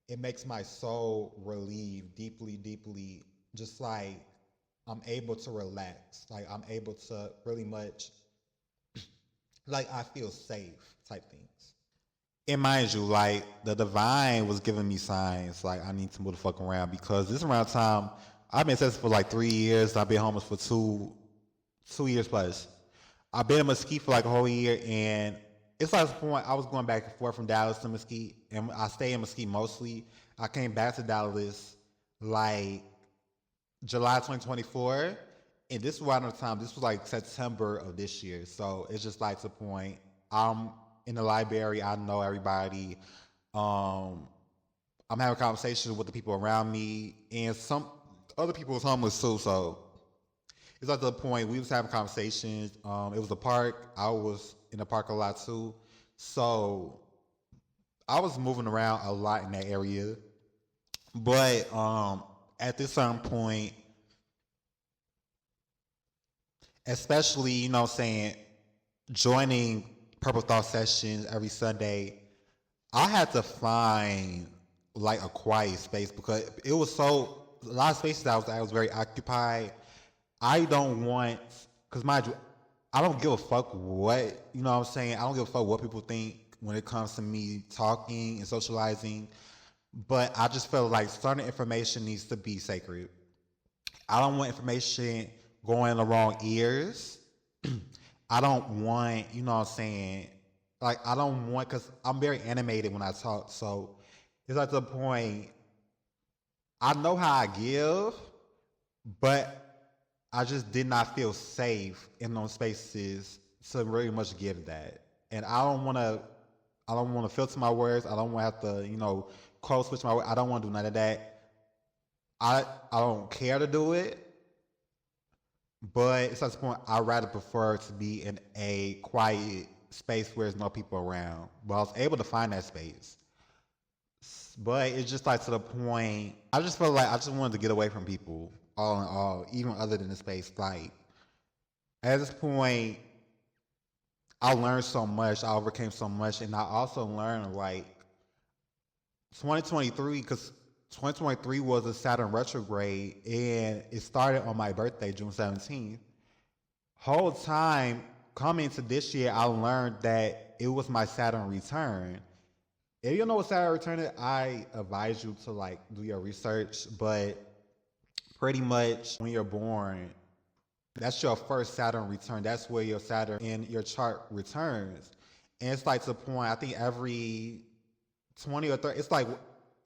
it makes my soul relieved deeply, deeply, just like I'm able to relax. Like I'm able to really much like I feel safe type things. And mind you, like the divine was giving me signs like I need to move the fuck around because this around time I've been tested for like 3 years. I've been homeless for two years plus. I've been in Mesquite for like a whole year, and it's like the point I was going back and forth from Dallas to Mesquite, and I stay in Mesquite mostly. I came back to Dallas like July 2024, and this was around the time. This was like September of this year, so it's just like to the point. I'm in the library. I know everybody. I'm having conversations with the people around me, and some other people was homeless too. So it's like the point we was having conversations. It was a park. I was in the park a lot too. So I was moving around a lot in that area. But at this certain point, especially, you know what I'm saying, joining Purple Thought sessions every Sunday, I had to find like a quiet space because it was a lot of spaces I was very occupied. I don't want, because mind you, I don't give a fuck what, you know what I'm saying? I don't give a fuck what people think when it comes to me talking and socializing. But I just feel like certain information needs to be sacred. I don't want information going in the wrong ears. I don't want, you know what I'm saying? Like, I don't want, because I'm very animated when I talk. So it's like to the point, I know how I give, but I just did not feel safe in those spaces to really much give that. And I don't want to filter my words. I don't want to have to, you know, code switch my words. I don't want to do none of that. I don't care to do it. But it's at this point, I'd rather prefer to be in a quiet space where there's no people around. But I was able to find that space. But it's just like to the point, I just felt like I just wanted to get away from people, all in all, even other than the space. Like, at this point, I learned so much, I overcame so much, and I also learned, like, 2023, because 2023 was a Saturn retrograde, and it started on my birthday, June 17th. Whole time coming to this year, I learned that it was my Saturn return. If you don't know what Saturn return is, I advise you to like do your research, but pretty much when you're born, that's your first Saturn return. That's where your Saturn in your chart returns. And it's like to the point, I think every 20 or 30, it's like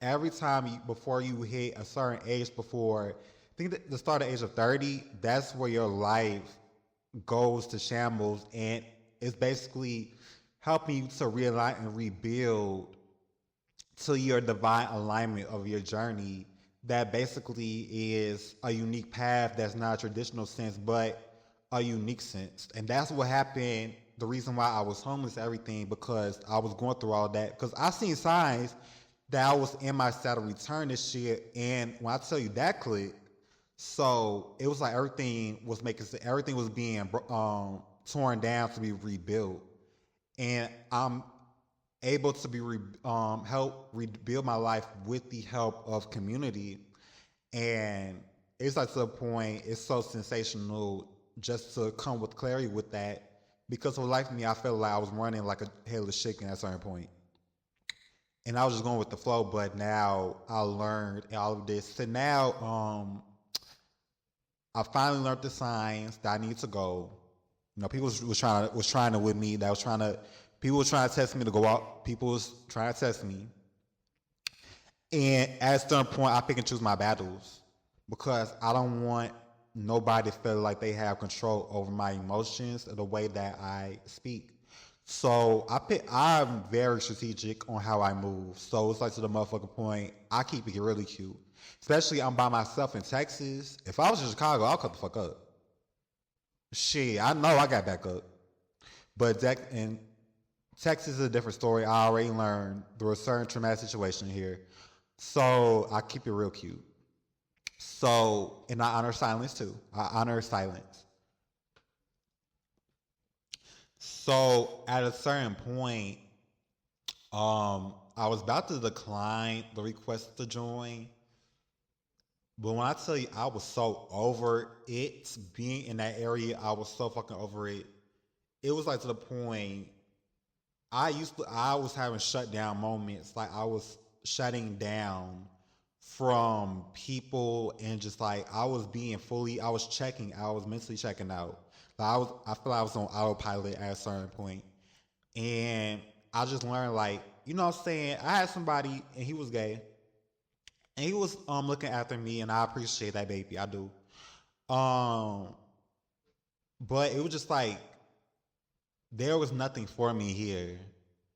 every time before you hit a certain age, before, I think the start of age of 30, that's where your life goes to shambles. And it's basically helping you to realign and rebuild to your divine alignment of your journey. That basically is a unique path that's not a traditional sense, but a unique sense. And that's what happened. The reason why I was homeless, everything, because I was going through all that. Because I seen signs that I was in my state to return this shit. And when I tell you that clicked, so it was like everything was being torn down to be rebuilt, and I'm able to be help rebuild my life with the help of community. And it's like to the point, it's so sensational just to come with clarity with that, because for the life of me, I felt like I was running like a headless chicken at a certain point. And I was just going with the flow, but now I learned all of this. So now I finally learned the signs that I need to go. You know, people was trying to with me. People were trying to test me to go out. People was trying to test me. And at a certain point, I pick and choose my battles, because I don't want nobody to feel like they have control over my emotions or the way that I speak. So I'm very strategic on how I move. So it's like to the motherfucking point, I keep it really cute. Especially I'm by myself in Texas. If I was in Chicago, I'll cut the fuck up. Shit, I know I got back up. But in Texas is a different story. I already learned through a certain traumatic situation here. So I keep it real cute. So, and I honor silence too. I honor silence. So at a certain point, I was about to decline the request to join. But when I tell you I was so over it, being in that area, I was so fucking over it. It was like to the point, I was having shutdown moments. Like I was shutting down from people, and just like I was mentally checking out. Like I feel like I was on autopilot at a certain point. And I just learned, like, you know what I'm saying? I had somebody, and he was gay. And he was looking after me, and I appreciate that, baby. I do. But it was just like, there was nothing for me here.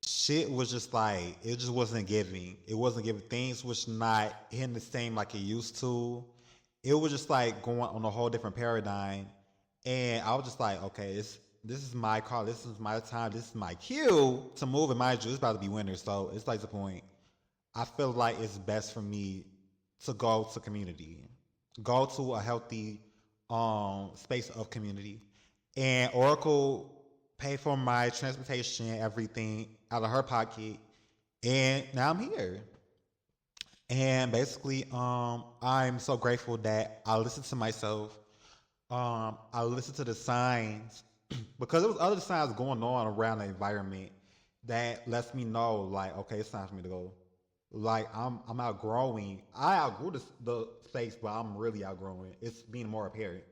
Shit was just like, it just wasn't giving. It wasn't giving. Things was not hitting the same like it used to. It was just like going on a whole different paradigm. And I was just like, okay, this is my call. This is my time. This is my cue to move. And mind you, it's about to be winter. So it's like the point. I feel like it's best for me to go to community. Go to a healthy space of community. And Oracle paid for my transportation, everything out of her pocket. And now I'm here. And basically, I'm so grateful that I listened to myself. I listened to the signs, because there was other signs going on around the environment that lets me know, like, okay, it's time for me to go. Like I'm outgrowing. I outgrew the space, but I'm really outgrowing. It's being more apparent.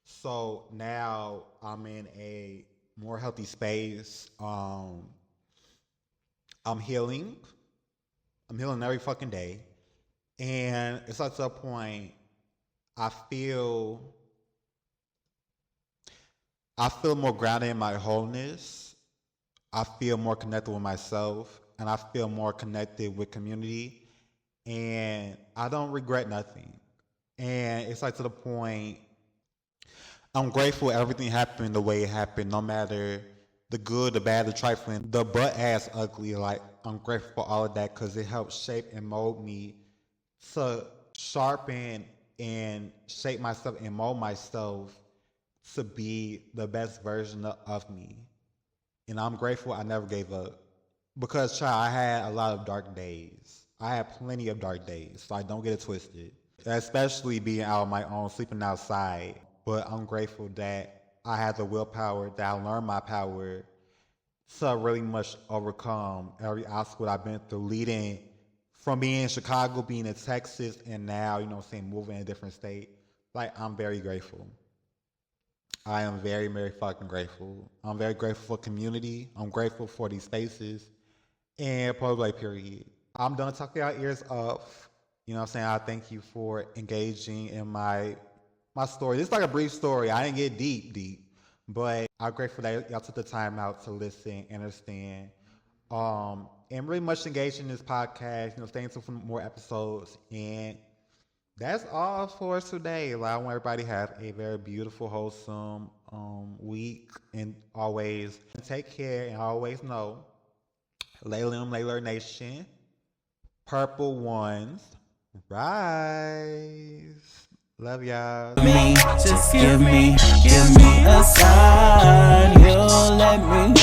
So now I'm in a more healthy space. I'm healing. I'm healing every fucking day. And it's like to a point, I feel more grounded in my wholeness. I feel more connected with myself, and I feel more connected with community. And I don't regret nothing. And it's like to the point, I'm grateful everything happened the way it happened, no matter the good, the bad, the trifling, the butt ass ugly. Like, I'm grateful for all of that, because it helped shape and mold me to sharpen and shape myself and mold myself to be the best version of me. And I'm grateful I never gave up. Because, child, I had a lot of dark days. I had plenty of dark days, so I don't get it twisted. Especially being out on my own, sleeping outside. But I'm grateful that I had the willpower, that I learned my power to really much overcome every obstacle I've been through, leading from being in Chicago, being in Texas, and now, you know what I'm saying, moving in a different state. Like, I'm very grateful. I am very, very fucking grateful. I'm very grateful for community. I'm grateful for these spaces. And probably period. I'm done talking our ears off. You know what I'm saying? I thank you for engaging in my story. This is like a brief story. I didn't get deep. But I'm grateful that y'all took the time out to listen, understand, and really much engage in this podcast. You know, staying tuned for more episodes. And that's all for us today. Like, I want everybody to have a very beautiful, wholesome week, and always take care, and always know, Layla Nation, Purple ones, rise. Love y'all. Just give me a sign. You'll let me